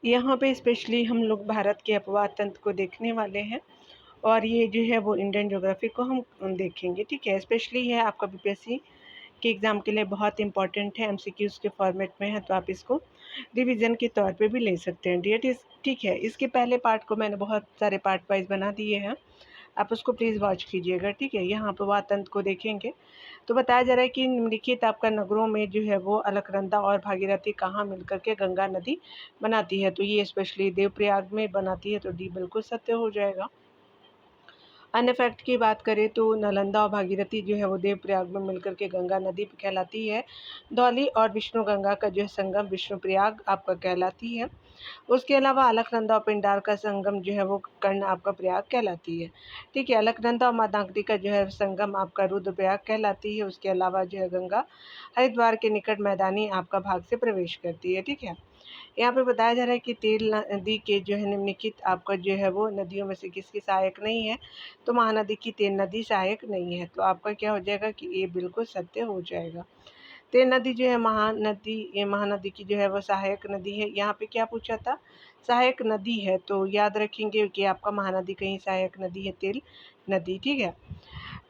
यहाँ पे स्पेशली हम लोग भारत के अपवाद तंत्र को देखने वाले हैं और ये जो है वो इंडियन ज्योग्राफी को हम देखेंगे, ठीक है। स्पेशली ये आपका बीपीएससी के एग्ज़ाम के लिए बहुत इंपॉर्टेंट है, एमसीक्यूज़ के फॉर्मेट में है, तो आप इसको रिवीजन के तौर पे भी ले सकते हैं। डियर इस ठीक है, इसके पहले पार्ट को मैंने बहुत सारे पार्ट वाइज बना दिए हैं, आप उसको प्लीज़ वॉच कीजिएगा, ठीक है। यहाँ अपवाद तंत्र को देखेंगे तो बताया जा रहा है कि निम्नलिखित आपका नगरों में जो है वो अलकनंदा और भागीरथी कहाँ मिलकर के गंगा नदी बनाती है, तो ये स्पेशली देवप्रयाग में बनाती है, तो डी बिल्कुल सत्य हो जाएगा। अन्य फैक्ट की बात करें तो नालंदा और भागीरथी जो है वो देवप्रयाग में मिलकर के गंगा नदी कहलाती है। धौली और विष्णु गंगा का जो है संगम विष्णुप्रयाग आपका कहलाती है। उसके अलावा अलकनंदा और पिंडार का संगम जो है वो कर्ण आपका प्रयाग कहलाती है, ठीक है। अलकनंदा और मदांगरी का जो है संगम आपका रुद्रप्रयाग कहलाती है। उसके अलावा जो है गंगा हरिद्वार के निकट मैदानी आपका भाग से प्रवेश करती है, ठीक है। यहाँ पे बताया जा रहा है कि तेल नदी के जो है निम्नलिखित आपका जो है वो नदियों में से किसकी सहायक नहीं है, तो महानदी की तेल नदी सहायक नहीं है, तो आपका क्या हो जाएगा कि ये बिल्कुल सत्य हो जाएगा। तेल नदी जो है महानदी, ये महानदी की जो है वो सहायक नदी है। यहाँ पे क्या पूछा था, सहायक नदी है, तो याद रखेंगे कि आपका महानदी कहीं सहायक नदी है तेल नदी, ठीक है।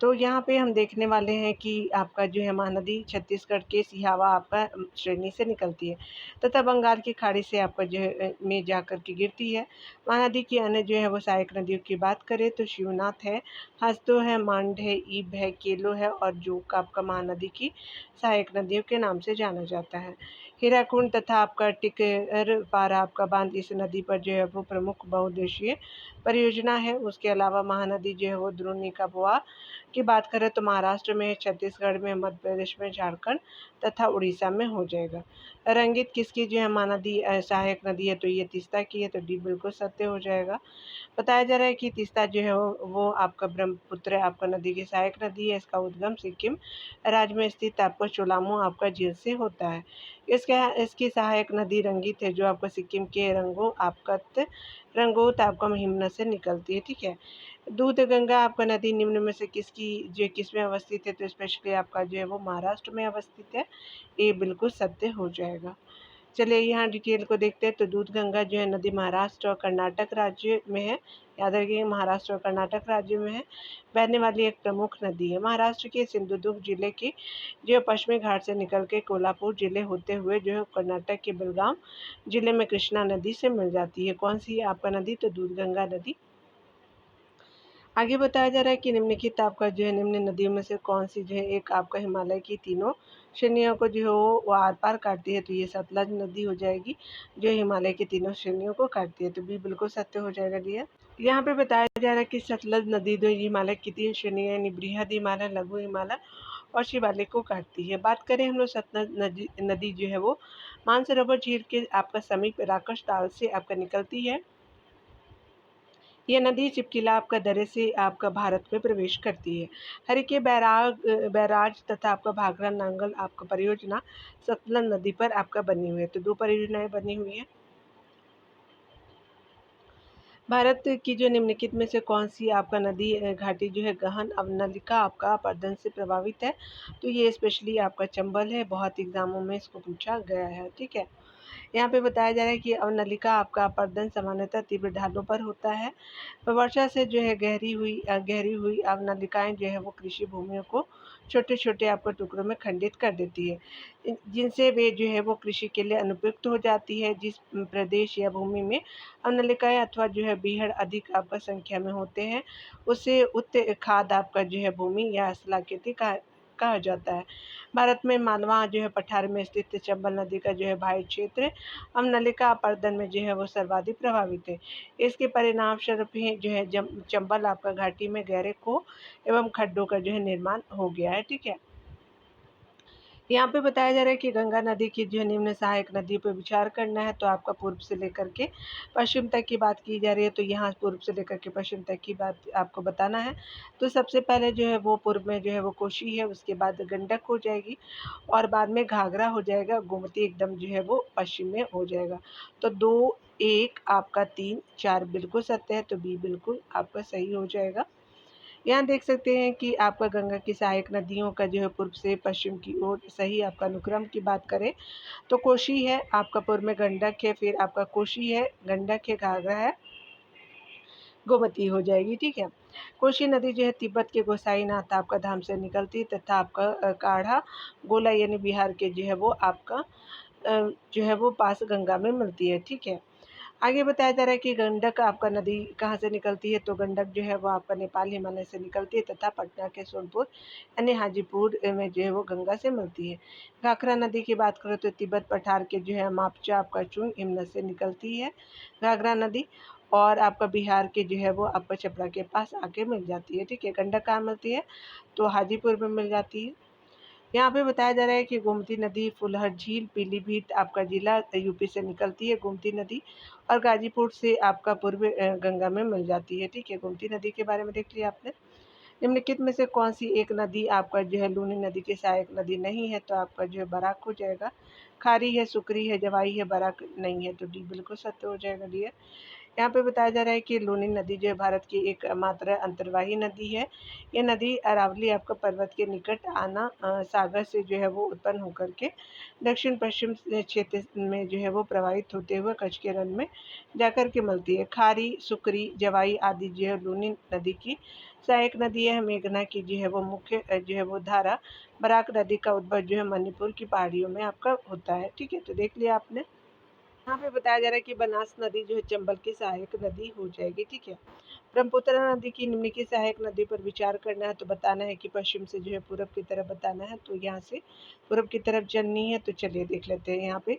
तो यहाँ पे हम देखने वाले हैं कि आपका जो है महानदी छत्तीसगढ़ के सिहावा आपका श्रेणी से निकलती है तथा बंगाल की खाड़ी से आपका जो है में जाकर के गिरती है। महानदी की अन्य जो है वो सहायक नदियों की बात करें तो शिवनाथ है, हस्तो है, मांड है, ईब है, केलो है और जोक आपका महानदी की सहायक नदियों के नाम से जाना जाता है। हीराकुंड तथा आपका टिकर पारा आपका बांध इस नदी पर जो है वो प्रमुख बहुउद्देशीय परियोजना है। उसके अलावा महानदी जो है वो द्रोणी का बुआ की बात करें तो महाराष्ट्र में, छत्तीसगढ़ में, मध्य प्रदेश में, झारखंड तथा उड़ीसा में हो जाएगा। रंगित किसकी जो है महानदी सहायक नदी है, तो ये तीस्ता की है, तो डी बिल्कुल सत्य हो जाएगा। बताया जा रहा है कि तीस्ता जो है वो आपका ब्रह्मपुत्र आपका नदी की सहायक नदी है। इसका उद्गम सिक्किम राज्य में स्थित आपका चोलामो आपका झील से होता है। इसकी सहायक नदी रंगित है जो आपका सिक्किम के रंगोत आपका महिमना से निकलती है, ठीक है। दूध गंगा आपका नदी निम्न में से किसमें अवस्थित है, तो स्पेशली आपका जो है वो महाराष्ट्र में अवस्थित है, ये बिल्कुल सत्य हो जाएगा। चलिए यहाँ डिटेल को देखते हैं। तो दूध गंगा जो है नदी महाराष्ट्र और कर्नाटक राज्य में है, याद रखिए महाराष्ट्र और कर्नाटक राज्य में है, बहने वाली एक प्रमुख नदी है। महाराष्ट्र के सिंधुदुर्ग जिले के जो पश्चिमी घाट से निकल के कोल्हापुर जिले होते हुए जो है कर्नाटक के बेलगाम जिले में कृष्णा नदी से मिल जाती है। कौन सी है आपका नदी, तो दूध गंगा नदी। आगे बताया जा रहा है कि निम्नलिखित आपका जो है निम्न नदियों में से कौन सी जो है एक आपका हिमालय की तीनों श्रेणियों को जो है वो आर पार काटती है, तो ये सतलज नदी हो जाएगी जो हिमालय की तीनों श्रेणियों को काटती है, तो भी बिल्कुल सत्य हो जाएगा डियर। यहाँ पे बताया जा रहा है कि सतलज नदी जो हिमालय की तीन श्रेणियाँ यानी बृहद हिमालय, लघु हिमालय और शिवालिक को काटती है। बात करें हम लोग सतलज नदी जो है वो मानसरोवर झील के आपका समीप राकश ताल से आपका निकलती है। यह नदी चिपकिला आपका दर्रे से आपका भारत में प्रवेश करती है। हरिके बैराज तथा आपका भाखड़ा नांगल आपका परियोजना सतलज नदी पर आपका बनी हुई है, तो दो परियोजनाएं बनी हुई है। भारत की जो निम्नलिखित में से कौन सी आपका नदी घाटी जो है गहन अवनलिका आपका अपरदन से प्रभावित है, तो ये स्पेशली आपका चंबल है, बहुत एग्जामों में इसको पूछा गया है, ठीक है। यहाँ पे बताया जा रहा है कि अवनलिका आपका अपरदन सामान्यतः तीव्र ढालों पर होता है। वर्षा से जो है गहरी हुई अवनलिकाएं जो है वो कृषि भूमियों को छोटे छोटे आपको टुकड़ों में खंडित कर देती है, जिनसे वे जो है वो कृषि के लिए अनुपयुक्त हो जाती है। जिस प्रदेश या भूमि में अवनलिकाएं अथवा जो है बीहड़ अधिक आपका संख्या में होते हैं उसे उत्त खाद आपका जो है भूमि या स्थलाकृति कहा जाता है। भारत में मालवा जो है पठार में स्थित चंबल नदी का जो है भाई क्षेत्र अवनलिका अपर्दन में जो है वो सर्वाधिक प्रभावित है। इसके परिणाम स्वरूप ही जो है चंबल आपका घाटी में गहरे खो एवं खड्डों का जो है निर्माण हो गया है, ठीक है। यहाँ पे बताया जा रहा है कि गंगा नदी की जो निम्न सहायक नदियों पर विचार करना है, तो आपका पूर्व से लेकर के पश्चिम तक की बात की जा रही है, तो यहाँ पूर्व से लेकर के पश्चिम तक की बात आपको बताना है। तो सबसे पहले जो है वो पूर्व में जो है वो कोशी है, उसके बाद गंडक हो जाएगी और बाद में घाघरा हो जाएगा, गोमती एकदम जो है वो पश्चिम में हो जाएगा। तो 2, 1 आपका 3, 4 बिल्कुल सत्य है, तो बी बिल्कुल आपका सही हो जाएगा। यहाँ देख सकते हैं कि आपका गंगा की सहायक नदियों का जो है पूर्व से पश्चिम की ओर सही आपका अनुक्रम की बात करें तो कोशी है, आपका पूर्व में गंडक है, फिर आपका कोशी है, गंडक है, घाघरा है, गोमती हो जाएगी। ठीक है, कोशी नदी जो है तिब्बत के गोसाईनाथ आपका धाम से निकलती है तथा आपका काढ़ा गोला यानी बिहार के जो है वो आपका जो है वो पास गंगा में मिलती है। ठीक है, आगे बताया जा रहा है कि गंडक आपका नदी कहाँ से निकलती है तो गंडक जो है वो आपका नेपाल हिमालय से निकलती है तथा पटना के सोनपुर यानी हाजीपुर में जो है वो गंगा से मिलती है। घाघरा नदी की बात करें तो तिब्बत पठार के जो है मापचा आपका चुंग हिमनद से निकलती है घाघरा नदी, और आपका बिहार के जो है वो आपका छपरा के पास आके मिल जाती है। ठीक है, गंडक कहाँ मिलती है तो हाजीपुर में मिल जाती है। यहाँ पे बताया जा रहा है कि गोमती नदी फुलहर झील पीलीभीत आपका जिला यूपी से निकलती है गोमती नदी, और गाजीपुर से आपका पूर्व गंगा में मिल जाती है। ठीक है, गोमती नदी के बारे में देख लिया आपने। निम्नलिखित में से कौन सी एक नदी आपका जो है लूनी नदी की सहायक नदी नहीं है तो आपका जो है बराक हो जाएगा। खारी है, सुकरी है, जवाई है, बराक नहीं है तो डी बिल्कुल सत्य हो जाएगा डी। यहाँ पे बताया जा रहा है कि लूनी नदी जो है भारत की एक मात्र अंतर्वाही नदी है। ये नदी अरावली आपका पर्वत के निकट आना सागर से जो है वो उत्पन्न होकर के दक्षिण पश्चिम क्षेत्र में जो है वो प्रवाहित होते हुए कच्छ के रण में जाकर के मिलती है। खारी, सुकरी, जवाई आदि जो है लूनी नदी की सहायक नदी है। मेघना की जो है वो मुख्य जो है वो धारा बराक नदी का उद्भव जो है मणिपुर की पहाड़ियों में आपका होता है। ठीक है, तो देख लिया आपने। यहाँ पे बताया जा रहा है कि बनास नदी जो है चंबल की सहायक नदी हो जाएगी। ठीक है, ब्रह्मपुत्र नदी की निम्नलिखित सहायक नदी पर विचार करना है तो बताना है कि पश्चिम से जो है पूरब की तरफ बताना है, तो यहाँ से पूरब की तरफ चलनी है। तो चलिए देख लेते हैं। यहाँ पे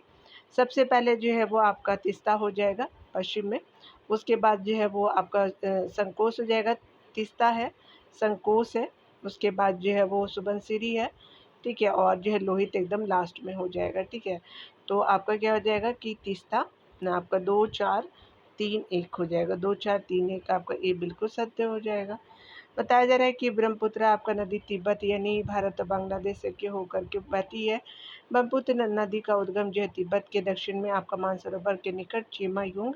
सबसे पहले जो है वो आपका तीस्ता हो जाएगा पश्चिम में, उसके बाद जो है वो आपका संकोच हो जाएगा, तीस्ता है, संकोच है, उसके बाद जो है वो सुबनसिरी है। ठीक है, और जो है लोहित एकदम लास्ट में हो जाएगा। ठीक है, तो आपका क्या हो जाएगा कि तीस्ता ना आपका 2 4 3 1 हो जाएगा, 2 4 3 1 आपका ए बिल्कुल सत्य हो जाएगा। बताया जा रहा है कि ब्रह्मपुत्र आपका नदी तिब्बत यानी भारत और बांग्लादेश से के होकर के बहती है। ब्रह्मपुत्र नदी का उद्गम जो है तिब्बत के दक्षिण में आपका मानसरोवर के निकट चीमायुंग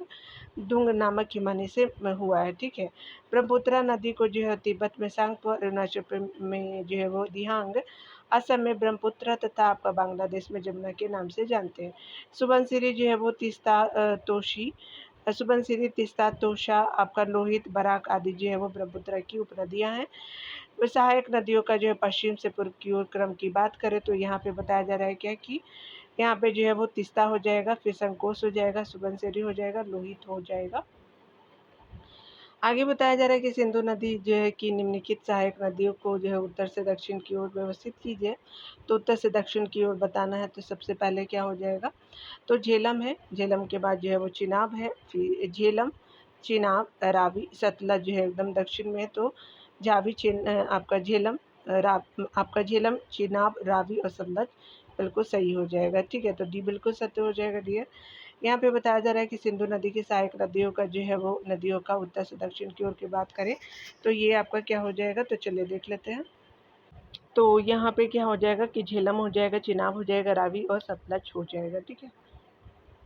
दुंग नामक हिमानी से हुआ है। ठीक है, ब्रह्मपुत्र नदी को जो है तिब्बत में सांगपो, अरुणाचल में जो है वो दिहांग, असम में ब्रह्मपुत्र तथा आपका बांग्लादेश में जमुना के नाम से जानते हैं। सुबनसिरी जो है वो तीस्ता तोशी, सुबनसिरी, तीस्ता, तोशा, आपका लोहित, बराक आदि जो है वो ब्रह्मपुत्र की उपनदियां हैं। सहायक नदियों का जो है पश्चिम से पूर्व की ओर क्रम की बात करें तो यहाँ पे बताया जा रहा है क्या कि यहाँ पे जो है वो तीस्ता हो जाएगा, फिर संकोच हो जाएगा, सुबनसिरी हो जाएगा, लोहित हो जाएगा। आगे बताया जा रहा है कि सिंधु नदी जो है कि निम्नलिखित सहायक नदियों को जो है उत्तर से दक्षिण की ओर व्यवस्थित कीजिए। तो उत्तर से दक्षिण की ओर बताना है तो सबसे पहले क्या हो जाएगा तो झेलम है, झेलम के बाद जो है वो चिनाब है, फिर झेलम, चिनाब, रावी, सतलज जो है एकदम दक्षिण में है तो झावी, आपका झेलम, आपका झेलम, चिनाब, रावी और सतलज बिल्कुल सही हो जाएगा। ठीक है, तो डी बिल्कुल सत्य हो जाएगा डियर। यहाँ पे बताया जा रहा है कि सिंधु नदी की सहायक नदियों का जो है वो नदियों का उत्तर से दक्षिण की ओर की बात करें तो ये आपका क्या हो जाएगा तो चलिए देख लेते हैं। तो यहाँ पे क्या हो जाएगा कि झेलम हो जाएगा, चिनाब हो जाएगा, रावी और सतलज हो जाएगा। ठीक है,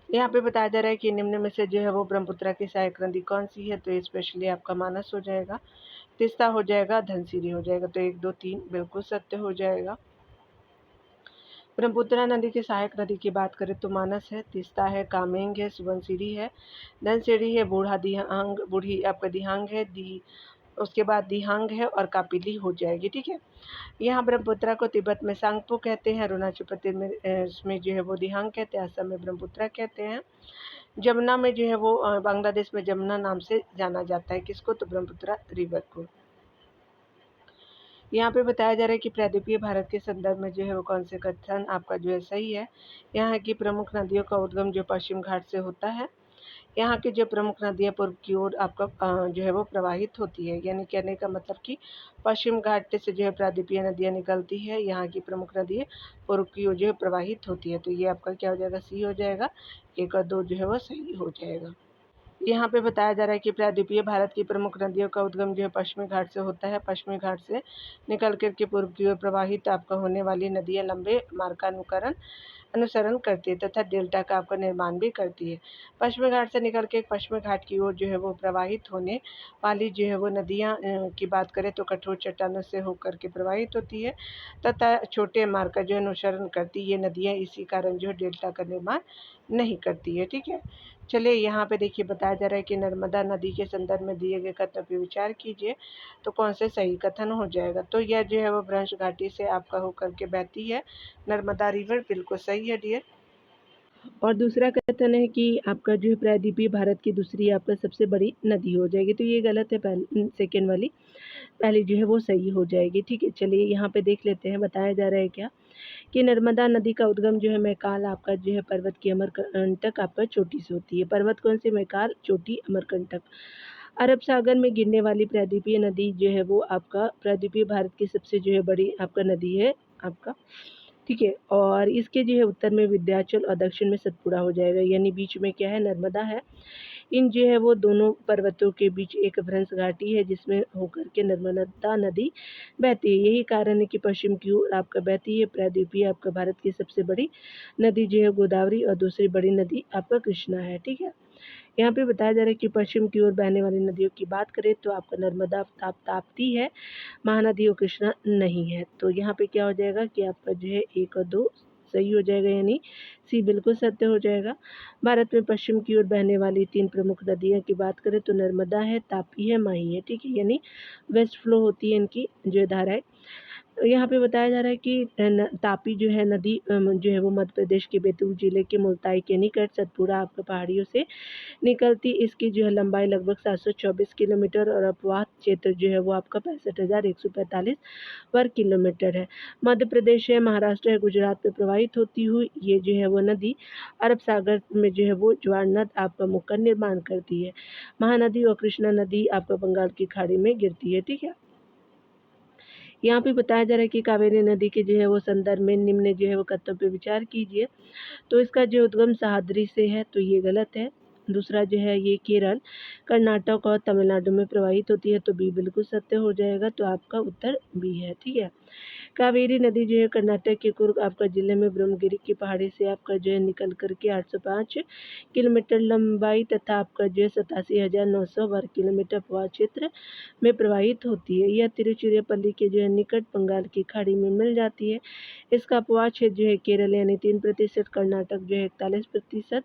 यहाँ पे बताया जा रहा है कि निम्न में से जो है वो ब्रह्मपुत्र की सहायक नदी कौन सी है तो स्पेशली आपका मानस हो जाएगा, तीस्ता हो जाएगा, धनसिरी हो जाएगा। तो 1 2 3 बिल्कुल सत्य हो जाएगा। ब्रह्मपुत्र नदी की सहायक नदी की बात करें तो मानस है, तीस्ता है, कामेंग है, सुबनसिरी है, धनसिरी है, बूढ़ा दिहांग, बूढ़ी आपका दिहांग है, दी उसके बाद दिहांग है और कापिली हो जाएगी। ठीक है, यहाँ ब्रह्मपुत्र को तिब्बत में सांगपो कहते हैं, अरुणाचल प्रदेश में इसमें जो है वो दिहांग कहते हैं, असम में ब्रह्मपुत्र कहते हैं, जमुना में जो है वो बांग्लादेश में जमुना नाम से जाना जाता है किसको तो ब्रह्मपुत्र रिवर को। यहाँ पे बताया जा रहा है कि प्रायद्वीपीय भारत के संदर्भ में जो है वो कौन से कथन आपका जो है सही है। यहाँ की प्रमुख नदियों का उद्गम जो पश्चिम घाट से होता है। यहाँ की जो प्रमुख नदियाँ पूर्व की ओर आपका जो है वो प्रवाहित होती है, यानी कहने का मतलब कि पश्चिम घाट से जो है प्रायद्वीपीय नदियाँ निकलती है, यहाँ की प्रमुख नदियाँ पूर्व की ओर जो है प्रवाहित होती है। तो ये आपका क्या हो जाएगा सी हो जाएगा, 1 और 2 जो है वो सही हो जाएगा। यहाँ पे बताया जा रहा है कि प्रायद्वीपीय भारत की प्रमुख नदियों का उद्गम जो है पश्चिमी घाट से होता है। पश्चिमी घाट से निकल कर के पूर्व की ओर प्रवाहित आपका होने वाली नदियाँ लंबे मार्गानुकरण अनुसरण करती है तथा डेल्टा का आपका निर्माण भी करती है। पश्चिमी घाट से निकल के पश्चिमी घाट की ओर जो है वो प्रवाहित होने वाली जो है वो नदियाँ की बात करें तो कठोर चट्टानों से होकर के प्रवाहित होती है तथा छोटे मार्ग का जो है अनुसरण करती है। ये नदियाँ इसी कारण जो है डेल्टा का निर्माण नहीं करती है। ठीक है, चलिए यहाँ पे देखिए बताया जा रहा है कि नर्मदा नदी के संदर्भ में दिए गए कथन पर विचार कीजिए तो कौन से सही कथन हो जाएगा। तो यह जो है वो भ्रंश घाटी से आपका होकर के बहती है नर्मदा रिवर, बिल्कुल सही है डियर। और दूसरा कथन है कि आपका जो है प्रायद्वीपीय भारत की दूसरी आपका सबसे बड़ी नदी हो जाएगी, तो ये गलत है। सेकेंड वाली, पहली जो है वो सही हो जाएगी। ठीक है, चलिए यहाँ पे देख लेते हैं बताया जा रहा है क्या कि नर्मदा नदी का उद्गम जो है मैकाल आपका जो है पर्वत की अमरकंटक आपका चोटी से होती है। पर्वत कौन से? मैकाल, चोटी, अमरकंटक। अरब सागर में गिरने वाली प्रायद्वीपीय नदी जो है वो आपका प्रायद्वीपीय भारत की सबसे जो है बड़ी आपका नदी है आपका। ठीक है, और इसके जो है उत्तर में विंध्याचल और दक्षिण में सतपुड़ा हो जाएगा, यानी बीच में क्या है? नर्मदा है। इन जो है वो दोनों पर्वतों के बीच एक भ्रंश घाटी है जिसमें होकर के नर्मदा नदी बहती है। यही कारण है कि पश्चिम की ओर आपका बहती है। प्रायद्वीपीय आपका भारत की सबसे बड़ी नदी जो है गोदावरी और दूसरी बड़ी नदी आपका कृष्णा है। ठीक है, यहाँ पे बताया जा रहा है कि पश्चिम की ओर बहने वाली नदियों की बात करें तो आपका नर्मदा ताप्ती है, महानदी और कृष्णा नहीं है। तो यहाँ पे क्या हो जाएगा कि आपका जो है 1 और 2 सही हो जाएगा, यानी सी बिल्कुल सत्य हो जाएगा। भारत में पश्चिम की ओर बहने वाली 3 प्रमुख नदियों की बात करें तो नर्मदा है, तापी है, माही है। ठीक है, यानी वेस्ट फ्लो होती है इनकी जो धाराएं। यहाँ पे बताया जा रहा है कि तापी जो है नदी जो है वो मध्य प्रदेश के बैतूल जिले के मुल्ताई के निकट सतपुड़ा आपका पहाड़ियों से निकलती। इसकी जो है लंबाई लगभग 724 किलोमीटर और अपवाह क्षेत्र जो है वो आपका 65,145 वर्ग किलोमीटर है। मध्य प्रदेश है, महाराष्ट्र है, गुजरात में प्रवाहित होती हुई ये जो है वो नदी अरब सागर में जो है वो ज्वार नद आपका मुख का निर्माण करती है। महानदी और कृष्णा नदी आपका बंगाल की खाड़ी में गिरती है। ठीक है, यहाँ पे बताया जा रहा है कि कावेरी नदी के जो है वो संदर्भ में निम्न जो है वो कथनों पे विचार कीजिए। तो इसका जो उद्गम सह्याद्री से है, तो ये गलत है। दूसरा जो है ये केरल, कर्नाटक और तमिलनाडु में प्रवाहित होती है, तो बी बिल्कुल सत्य हो जाएगा। तो आपका उत्तर बी है। ठीक है, कावेरी नदी जो है कर्नाटक के कुर्ग आपका जिले में ब्रह्मगिरी की पहाड़ी से आपका जो है निकल करके 805 किलोमीटर लंबाई तथा आपका जो है 87,900 वर्ग किलोमीटर अपवाह क्षेत्र में प्रवाहित होती है। यह तिरुचिरापल्ली के जो है निकट बंगाल की खाड़ी में मिल जाती है। इसका अपवाह क्षेत्र जो है केरल यानी 3%, कर्नाटक जो है 41%,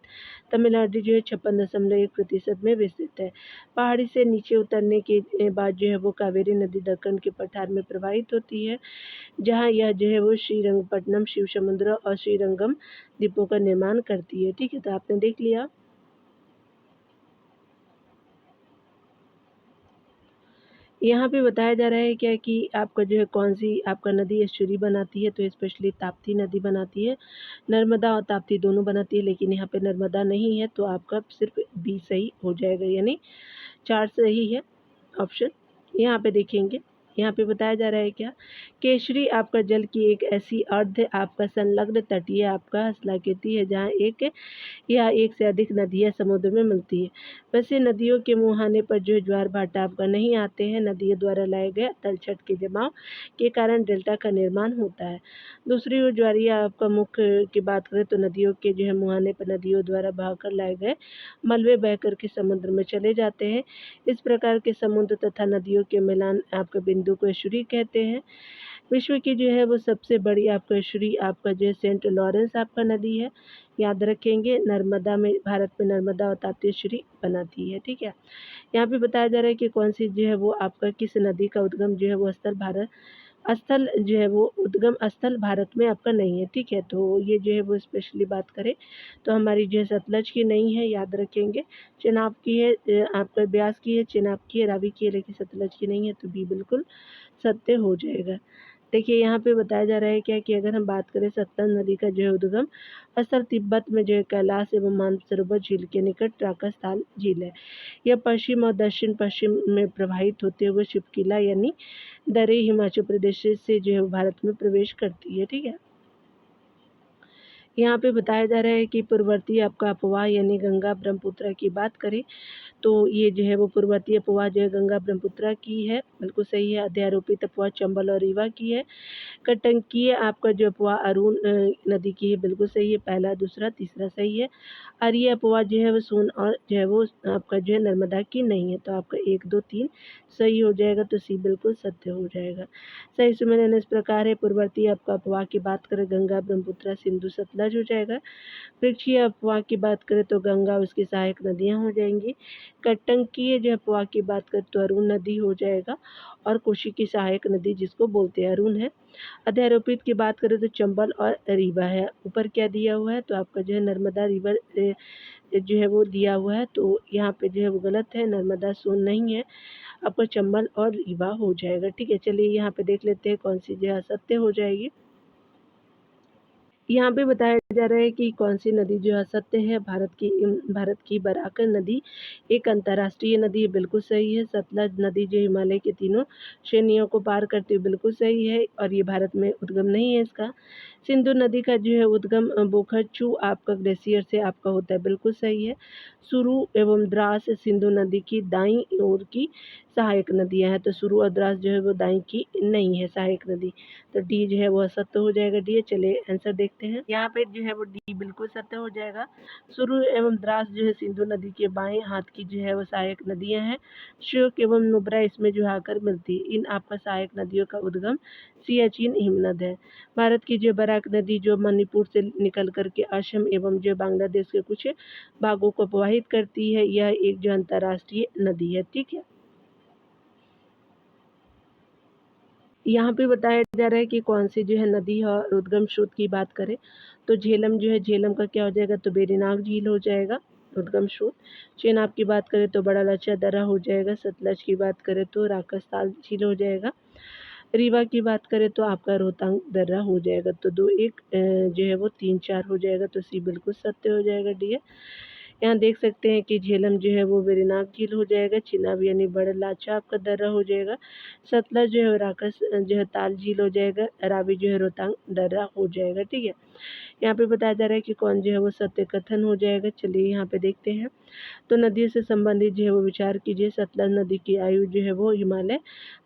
तमिलनाडु जो है 56.1% में विस्तृत है। पहाड़ी से नीचे उतरने के बाद जो है वो कावेरी नदी दक्कन के पठार में प्रवाहित होती है, जहाँ यह जो है वो श्रीरंगपट्टनम, शिव समुद्र और श्रीरंगम द्वीपों का निर्माण करती है। ठीक है, तो आपने देख लिया। यहाँ पे बताया जा रहा है क्या कि आपका जो है कौन सी आपका नदी एस्चुरी बनाती है, तो स्पेशली ताप्ती नदी बनाती है। नर्मदा और ताप्ती दोनों बनाती है, लेकिन यहाँ पे नर्मदा नहीं है, तो आपका सिर्फ बी सही हो जाएगा, यानी 4 सही है ऑप्शन। यहाँ पे देखेंगे, यहाँ पे बताया जा रहा है क्या, केशरी आपका जल की एक ऐसी अर्ध आपका संलग्न तटीय आपका स्थलाकृति है जहाँ एक या एक से अधिक नदियाँ समुद्र में मिलती है। वैसे नदियों के मुहाने पर जो ज्वार भाटा आपका नहीं आते हैं। नदियों द्वारा लाए गए तलछट के जमाव के कारण डेल्टा का निर्माण होता है। दूसरी ओर ज्वारीय आपका मुख्य की बात करें तो नदियों के जो है मुहाने पर नदियों द्वारा बहाकर लाए गए मलबे बह करके समुद्र में चले जाते हैं। इस प्रकार के समुद्र तथा नदियों के मिलान आपके बिंदु को एस्चुरी कहते हैं। विश्व की जो है वो सबसे बड़ी आपका एस्चुरी आपका जो है सेंट लॉरेंस आपका नदी है। याद रखेंगे, नर्मदा में भारत में नर्मदा और ताप्ती एस्चुरी बनाती है। ठीक है, यहाँ पे बताया जा रहा है कि कौन सी जो है वो आपका किस नदी का उद्गम जो है वो स्थल जो है वो उद्गम स्थल भारत में आपका नहीं है। ठीक है, तो ये जो है वो स्पेशली बात करें तो हमारी जो है सतलज की नहीं है, याद रखेंगे। चेनाब की है, आपका ब्यास की है, चेनाब की है, रावी की है, लेकिन सतलज की नहीं है, तो बी बिल्कुल सत्य हो जाएगा। देखिए यहाँ पे बताया जा रहा है क्या कि अगर हम बात करें सतलज नदी का जो है उद्गम स्थल तिब्बत में जो है कैलाश एवं मानसरोवर झील के निकट राकास्थाल झील है। यह पश्चिम और दक्षिण पश्चिम में प्रवाहित होते हुए शिवकिला यानी दरे हिमाचल प्रदेश से जो है भारत में प्रवेश करती है। ठीक है, यहाँ पे बताया जा रहा है कि पूर्ववर्ती आपका अपवाह यानी गंगा ब्रह्मपुत्र की बात करें तो ये जो है वो पूर्ववर्ती अपवाह जो है गंगा ब्रह्मपुत्र की है, बिल्कुल सही है। अध्यारोपित अपवाह चंबल और रीवा की है। कटंकीय आपका जो अपवाह अरुण नदी की है, बिल्कुल सही है। पहला, दूसरा, तीसरा सही है। और ये अपवाह जो है वो सोन और जो है वो आपका जो है नर्मदा की नहीं है, तो आपका 1, 2, 3 सही हो जाएगा, तो सी बिल्कुल सत्य हो जाएगा। सही सुमेरन इस प्रकार है। पूर्ववर्ती आपका अपवाह की बात करें गंगा ब्रह्मपुत्र सिंधु सतलज हो जाएगा। वृक्षीय अपवाह की बात करें तो गंगा उसकी सहायक नदियाँ हो जाएंगी। कटंकीय जो अपवाह की बात करें तो अरुण नदी हो जाएगा और कोशी की सहायक नदी जिसको बोलते हैं अरुण है। अध्यारोपित की बात करें तो चंबल और रीवा है। ऊपर क्या दिया हुआ है तो आपका जो है नर्मदा रिवर जो है वो दिया हुआ है, तो यहाँ पे जो है वो गलत है, नर्मदा सोन नहीं है, आपका चंबल और रीवा हो जाएगा। ठीक है, चलिए यहाँ पे देख लेते हैं कौन सी जो है सत्य हो जाएगी। यहाँ पे बताया जा रहा है कि कौन सी नदी जो है सत्य है। भारत की बराक नदी एक अंतर्राष्ट्रीय नदी है, बिल्कुल सही है। सतलज नदी जो हिमालय के तीनों श्रेणियों को पार करती है, बिल्कुल सही है, और ये भारत में उद्गम नहीं है इसका। सिंधु नदी का जो है उद्गम बोखर्चू आपका ग्लेशियर से आपका होता है, बिल्कुल सही है। सुरु एवं द्रास सिंधु नदी की दाईं ओर की सहायक नदियां हैं, तो सुरु और द्रास जो है वो दाईं की नहीं है सहायक नदी, तो डी जो है वो असत्य हो जाएगा। डी, चलिए आंसर देखते हैं। यहाँ पे जो है वो डी बिल्कुल सत्य हो जाएगा। सुरु एवं द्रास जो है सिंधु नदी के बाएं हाथ की जो है वो सहायक नदियां हैं। श्योक एवं नुब्रा इसमें जो आकर मिलती है। इन आपका सहायक नदियों का उद्गम सियाचिन हिमनद है। भारत की जो बराक नदी जो मणिपुर से निकल करके असम एवं जो बांग्लादेश के कुछ भागों को प्रवाहित करती है, यह एक जो अंतर्राष्ट्रीय नदी है। ठीक है, यहाँ पे बताया जा रहा है कि कौन सी जो है नदी और उद्गम स्रोत की बात करें तो झेलम जो है, झेलम का क्या हो जाएगा तो बेरीनाग झील हो जाएगा उद्गम स्रोत। चेनाब की बात करें तो बड़ा लच्छा दर्रा हो जाएगा। सतलज की बात करें तो राकसताल झील हो जाएगा। रीवा की बात करें तो आपका रोहतांग दर्रा हो जाएगा, तो 2, 1 जो है वो 3, 4 हो जाएगा, तो सी बिल्कुल सत्य हो जाएगा। डी है। यहाँ देख सकते हैं कि झेलम जो है वो वेरीनाग झील हो जाएगा। चिनाब यानी बड़ा लाचा आपका दर्रा हो जाएगा। सतलज जो है राकस जो है ताल झील हो जाएगा। रावी जो है रोहतांग दर्रा हो जाएगा। ठीक है, यहाँ पे बताया जा रहा है कि कौन जो है वो सत्य कथन हो जाएगा। चलिए यहाँ पे देखते हैं। तो नदियों से संबंधित जो है वो विचार कीजिए। सतलज नदी की आयु जो है वो हिमालय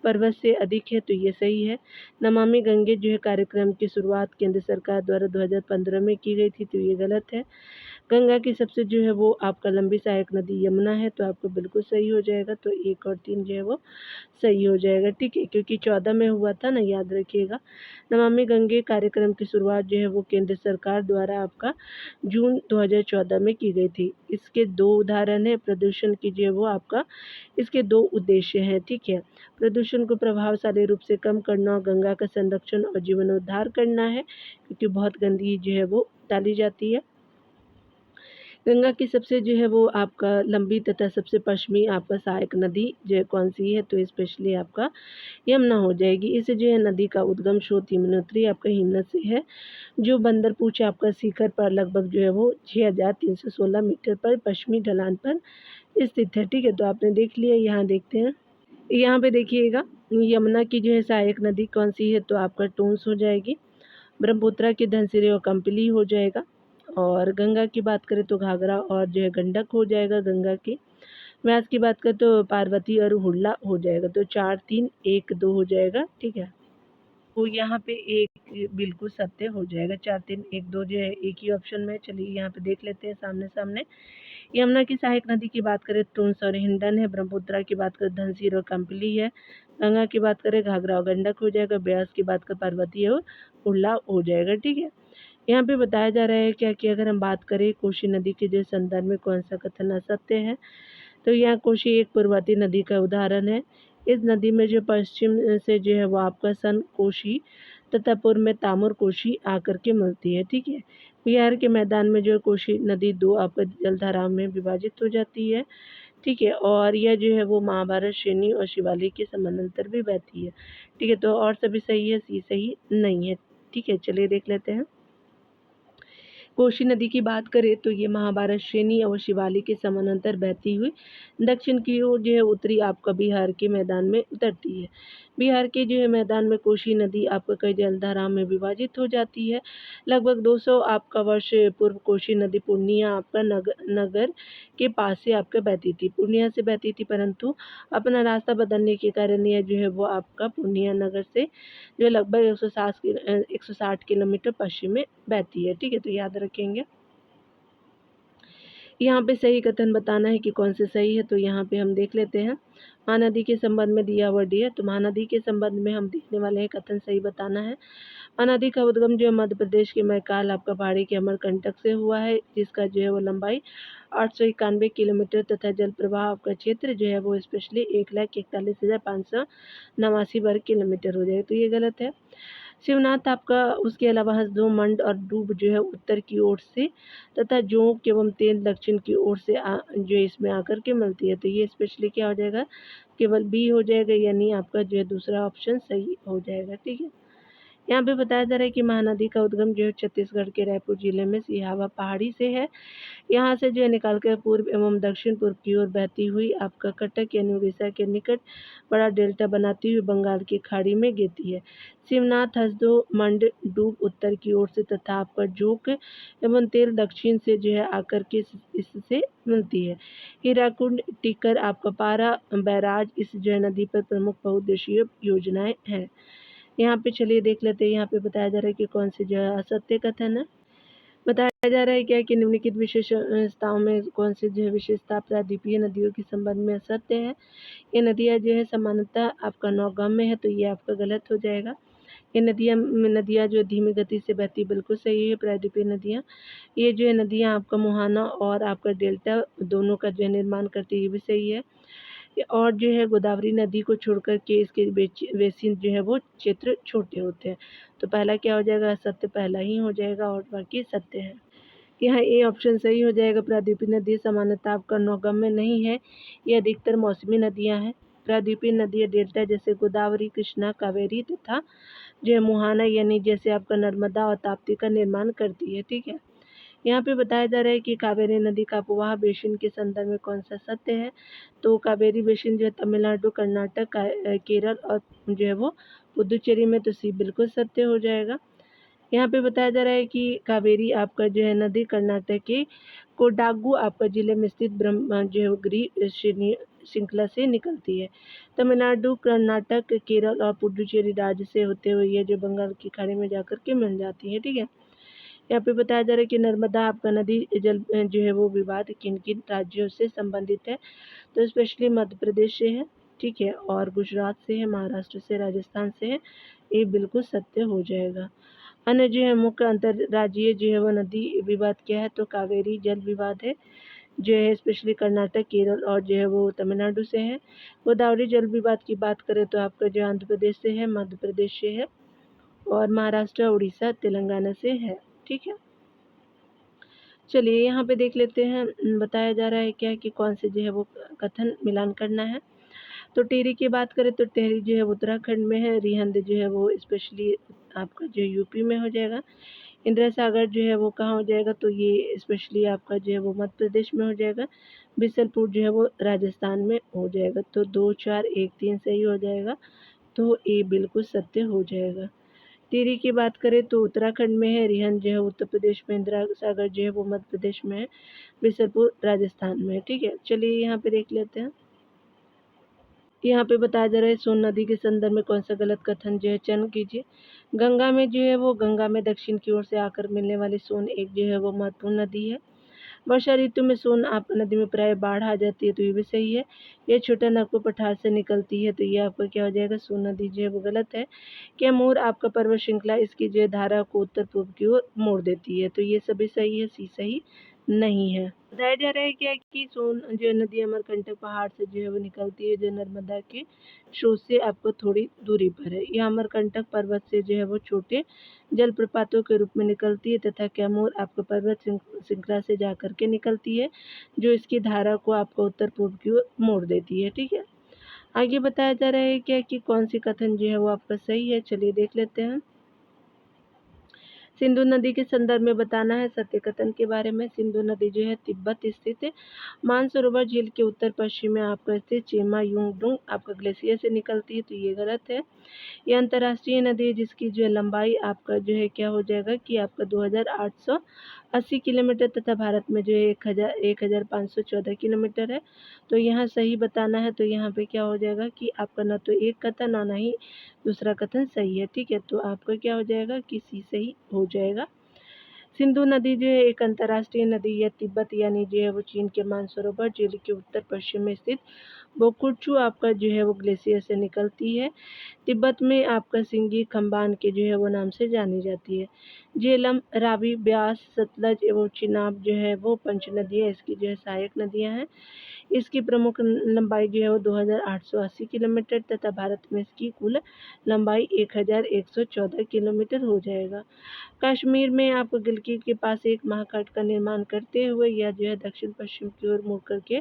पर्वत से अधिक है, तो ये सही है। नमामि गंगे जो है कार्यक्रम की शुरुआत केंद्र सरकार द्वारा 2015 में की गई थी, तो ये गलत है। गंगा की सबसे जो है वो आपका लंबी सहायक नदी यमुना है, तो आपको बिल्कुल सही हो जाएगा, तो 1 और 3 जो है वो सही हो जाएगा। ठीक है, क्योंकि 14 में हुआ था ना, याद रखिएगा। नमामि गंगे कार्यक्रम की शुरुआत जो है वो केंद्र सरकार द्वारा आपका जून 2014 में की गई थी। इसके 2 उदाहरण है। प्रदूषण की जो है वो आपका इसके 2 उद्देश्य हैं। ठीक है, प्रदूषण को प्रभावशाली रूप से कम करना और गंगा का संरक्षण और जीवनोद्धार करना है, क्योंकि बहुत गंदगी जो है वो डाली जाती है। गंगा की सबसे जो है वो आपका लंबी तथा सबसे पश्चिमी आपका सहायक नदी जो है कौन सी है, तो स्पेशली आपका यमुना हो जाएगी। इसे जो है नदी का उद्गम स्रोत यमुनोत्री आपका हिमनद से है, जो बंदरपूछ आपका शिखर पर लगभग जो है वो 6316 मीटर पर पश्चिमी ढलान पर स्थित है। ठीक है, तो आपने देख लिया। यहाँ देखते हैं। यहाँ पे देखिएगा, यमुना की जो है सहायक नदी कौन सी है, तो आपका टोंस हो जाएगी। ब्रह्मपुत्रा की धनसिरी और कंपिली हो जाएगा। और गंगा की बात करें तो घाघरा और जो है गंडक हो जाएगा। गंगा की व्यास की बात करें तो पार्वती और हुड़ला हो जाएगा, तो 4, 3, 1, 2 हो जाएगा। ठीक है, तो यहाँ पे एक बिल्कुल सत्य हो जाएगा। 4, 3, 1, 2 जो है एक ही ऑप्शन में। चलिए यहाँ पे देख लेते हैं सामने सामने। यमुना की सहायक नदी की बात करें टोंस और हिंडन है। ब्रह्मपुत्रा की बात करें धनसिर और कंपिली है। गंगा की बात करें घाघरा और गंडक हो जाएगा। ब्यास की बात करें पार्वती और उड़ला हो जाएगा। ठीक है, यहाँ पे बताया जा रहा है क्या कि अगर हम बात करें कोशी नदी के जो संदर्भ में कौन सा कथन असत्य है, तो यहाँ कोशी एक पूर्ववर्ती नदी का उदाहरण है। इस नदी में जो पश्चिम से जो है वो आपका सन कोशी तथा पूर्व में तामुर कोशी आकर के मिलती है। ठीक है, बिहार के मैदान में जो कोशी नदी 2 आपका जलधाराओं में विभाजित हो जाती है। ठीक है, और यह जो है वो महाभारत श्रेणी और शिवालिक के समानांतर भी बहती है। ठीक है, तो और सभी सही है, सी सही नहीं है। ठीक है, चलिए देख लेते हैं। कोशी नदी की बात करें तो ये महाभारत श्रेणी और शिवालिक के समानांतर बहती हुई दक्षिण की ओर जो है उत्तरी आपका बिहार के मैदान में उतरती है। बिहार के जो है मैदान में कोसी नदी आपका कई जलधाराओं में विभाजित हो जाती है। लगभग 200 आपका वर्ष पूर्व कोसी नदी पूर्णिया आपका नगर के पास से आपका बहती थी, पूर्णिया से बहती थी, परंतु अपना रास्ता बदलने के कारण यह जो है वो आपका पूर्णिया नगर से जो है लगभग 160 किलोमीटर पश्चिम में बहती है। ठीक है, तो याद रखेंगे। यहाँ पे सही कथन बताना है कि कौन से सही है, तो यहाँ पे हम देख लेते हैं। महानदी के संबंध में दिया हुआ डी है, तो महानदी के संबंध में हम देखने वाले हैं, कथन सही बताना है। महानदी का उद्गम जो है मध्य प्रदेश के मैकाल आपका पहाड़ी के अमरकंटक से हुआ है, जिसका जो है वो लंबाई 891 किलोमीटर तथा जल प्रवाह आपका क्षेत्र जो है वो स्पेशली 1,41,589 वर्ग किलोमीटर हो जाएगा, तो ये गलत है। शिवनाथ आपका उसके अलावा हसदो मंड और डूब जो है उत्तर की ओर से तथा जोंक एवं तेल दक्षिण की ओर से जो इसमें आकर के मिलती है, तो ये स्पेशली क्या हो जाएगा, केवल बी हो जाएगा, यानी आपका जो है दूसरा ऑप्शन सही हो जाएगा। ठीक है, यहाँ पे बताया जा रहा है कि महानदी का उद्गम जो है छत्तीसगढ़ के रायपुर जिले में सिहावा पहाड़ी से है। यहाँ से जो है निकाल कर पूर्व एवं दक्षिण पूर्व की ओर बहती हुई आपका कटक यानी उड़ीसा के निकट बड़ा डेल्टा बनाती हुई बंगाल की खाड़ी में गिरती है। शिवनाथ हसदो मंड डूब उत्तर की ओर से तथा आपका जोक एवं तेल दक्षिण से जो है आकर के इससे मिलती है। हीराकुंड टीकर आपका पारा बैराज इस जो है नदी पर प्रमुख बहुउद्देशीय योजनाएं हैं। यहाँ पे चलिए देख लेते हैं, यहाँ पे बताया जा रहा है कि कौन से जो है असत्य कथन है। बताया जा रहा है क्या कि निम्नलिखित विशेषताओं में कौन सी जो है विशेषता प्रायद्वीपीय नदियों के संबंध में असत्य है। ये नदियाँ जो है सामान्यतः आपका नौगाम में है, तो ये आपका गलत हो जाएगा। ये नदियाँ जो धीमी गति से बहती बिल्कुल सही है प्रायद्वीपीय नदियाँ। ये जो है नदियाँ आपका मुहाना और आपका डेल्टा दोनों का जो है निर्माण करती है, ये भी सही है। और जो है गोदावरी नदी को छोड़कर के इसके बेसिन जो है वो क्षेत्र छोटे होते हैं, तो पहला क्या हो जाएगा, सत्य पहला ही हो जाएगा और बाकी सत्य है। यहाँ ए ऑप्शन सही हो जाएगा। प्रायद्वीपीय नदी सामान्यतः आपका नौगम में नहीं है, ये अधिकतर मौसमी नदियाँ हैं। प्रायद्वीपीय नदियाँ डेल्टा जैसे गोदावरी, कृष्णा, कावेरी तथा जो है मुहाना यानी जैसे आपका नर्मदा और ताप्ती का निर्माण करती है। ठीक है, यहाँ पे बताया जा रहा है कि कावेरी नदी का अपवाह बेसिन के संदर्भ में कौन सा सत्य है, तो कावेरी बेसिन जो है तमिलनाडु, कर्नाटक, केरल और जो है वो पुदुचेरी में, तो सी बिल्कुल सत्य हो जाएगा। यहाँ पे बताया जा रहा है कि कावेरी आपका जो है नदी कर्नाटक के कोडागु आपका जिले में स्थित ब्रह्म जो है गिरी श्रृंखला से निकलती है। तमिलनाडु, कर्नाटक, केरल और पुडुचेरी राज्य से होते हुए ये जो बंगाल की खाड़ी में जाकर के मिल जाती है। ठीक है, यहाँ पे बताया जा रहा है कि नर्मदा आपका नदी जल जो है वो विवाद किन किन राज्यों से संबंधित है, तो स्पेशली मध्य प्रदेश से है। ठीक है, और गुजरात से है, महाराष्ट्र से, राजस्थान से है, ये बिल्कुल सत्य हो जाएगा। अन्य जो है मुख्य अंतर्राज्यीय जो है वो नदी विवाद क्या है, तो कावेरी जल विवाद है, जो है स्पेशली कर्नाटक, केरल और जो है वो तमिलनाडु से है। गोदावरी जल विवाद की बात करें तो आपका जो आंध्र प्रदेश से है, मध्य प्रदेश से है और महाराष्ट्र, उड़ीसा, तेलंगाना से है। ठीक है, चलिए यहाँ पे देख लेते हैं। बताया जा रहा है क्या कि कौन से जो है वो कथन मिलान करना है। तो टिहरी की बात करें तो टिहरी जो है उत्तराखंड में है, रिहंद जो है वो स्पेशली आपका जो यूपी में हो जाएगा। इंदिरा सागर जो है वो कहाँ हो जाएगा, तो ये स्पेशली आपका जो है वो मध्य प्रदेश में हो जाएगा। बिसलपुर जो है वो राजस्थान में हो जाएगा, तो 2, 4, 1, 3 सही हो जाएगा, तो ये बिल्कुल सत्य हो जाएगा। टिहरी की बात करें तो उत्तराखंड में है, रिहंद जो है उत्तर प्रदेश में, इंदिरा सागर जो है वो मध्य प्रदेश में है, बिसलपुर राजस्थान में है। ठीक है, चलिए यहाँ पे देख लेते हैं। यहाँ पे बताया जा रहा है सोन नदी के संदर्भ में कौन सा गलत कथन जो है चयन कीजिए। गंगा में जो है वो गंगा में दक्षिण की ओर से आकर मिलने वाली सोन एक जो है वो महत्वपूर्ण नदी है। वर्षा ऋतु में सोन आप नदी में प्राय बाढ़ आ जाती है, तो ये भी सही है। ये छोटा नागपुर पठार से निकलती है, तो ये आपका क्या हो जाएगा, सोन नदी जो है वो गलत है। कैमूर आपका पर्वत श्रृंखला इसकी जो है धारा को उत्तर पूर्व की ओर मोड़ देती है, तो ये सभी सही है, सी सही नहीं है। बताया जा रहा है क्या कि सोन जो है नदी अमरकंटक पहाड़ से जो है वो निकलती है, जो नर्मदा के स्रोत से आपको थोड़ी दूरी पर है। यह अमरकंटक पर्वत से जो है वो छोटे जलप्रपातों के रूप में निकलती है तथा कैमूर आपको पर्वत श्रृंखला से जाकर के निकलती है, जो इसकी धारा को आपको उत्तर पूर्व की ओर मोड़ देती है। ठीक है, आगे बताया जा रहा है क्या कि कौन सी कथन जो है वो आपका सही है, चलिए देख लेते हैं। सिंधु नदी के संदर्भ में बताना है सत्य कथन के बारे में। सिंधु नदी जो है तिब्बत स्थित मानसरोवर झील के उत्तर पश्चिम में आपका स्थित चेमा युंगडुंग आपका ग्लेशियर से निकलती है, तो ये गलत है। ये अंतर्राष्ट्रीय नदी है जिसकी जो है लंबाई आपका जो है क्या हो जाएगा कि आपका 2880 किलोमीटर तथा भारत में जो है 1514 किलोमीटर है। तो यहाँ सही बताना है, तो यहाँ पे क्या हो जाएगा कि आपका ना तो एक कथन और ना ही दूसरा कथन सही है। ठीक है, तो आपका क्या हो जाएगा कि सी सही हो जाएगा। सिंधु नदी जो है एक अंतर्राष्ट्रीय नदी है। तिब्बत यानी जो है वो चीन के मानसरोवर झील के उत्तर पश्चिम में स्थित बोकुरचू आपका जो है वो ग्लेशियर से निकलती है। तिब्बत में आपका सिंगी खम्बान के जो है वो नाम से जानी जाती है। झेलम, रावी, ब्यास, सतलज एवं चिनाब जो है वो पंच नदियाँ इसकी जो है सहायक नदियाँ हैं। इसकी प्रमुख लंबाई जो है वो 2880 किलोमीटर तथा भारत में इसकी कुल लंबाई 1114 किलोमीटर हो जाएगा। कश्मीर में आपको गिलगित के पास एक महाकाट का निर्माण करते हुए यह जो है दक्षिण पश्चिम की ओर मुड़ करके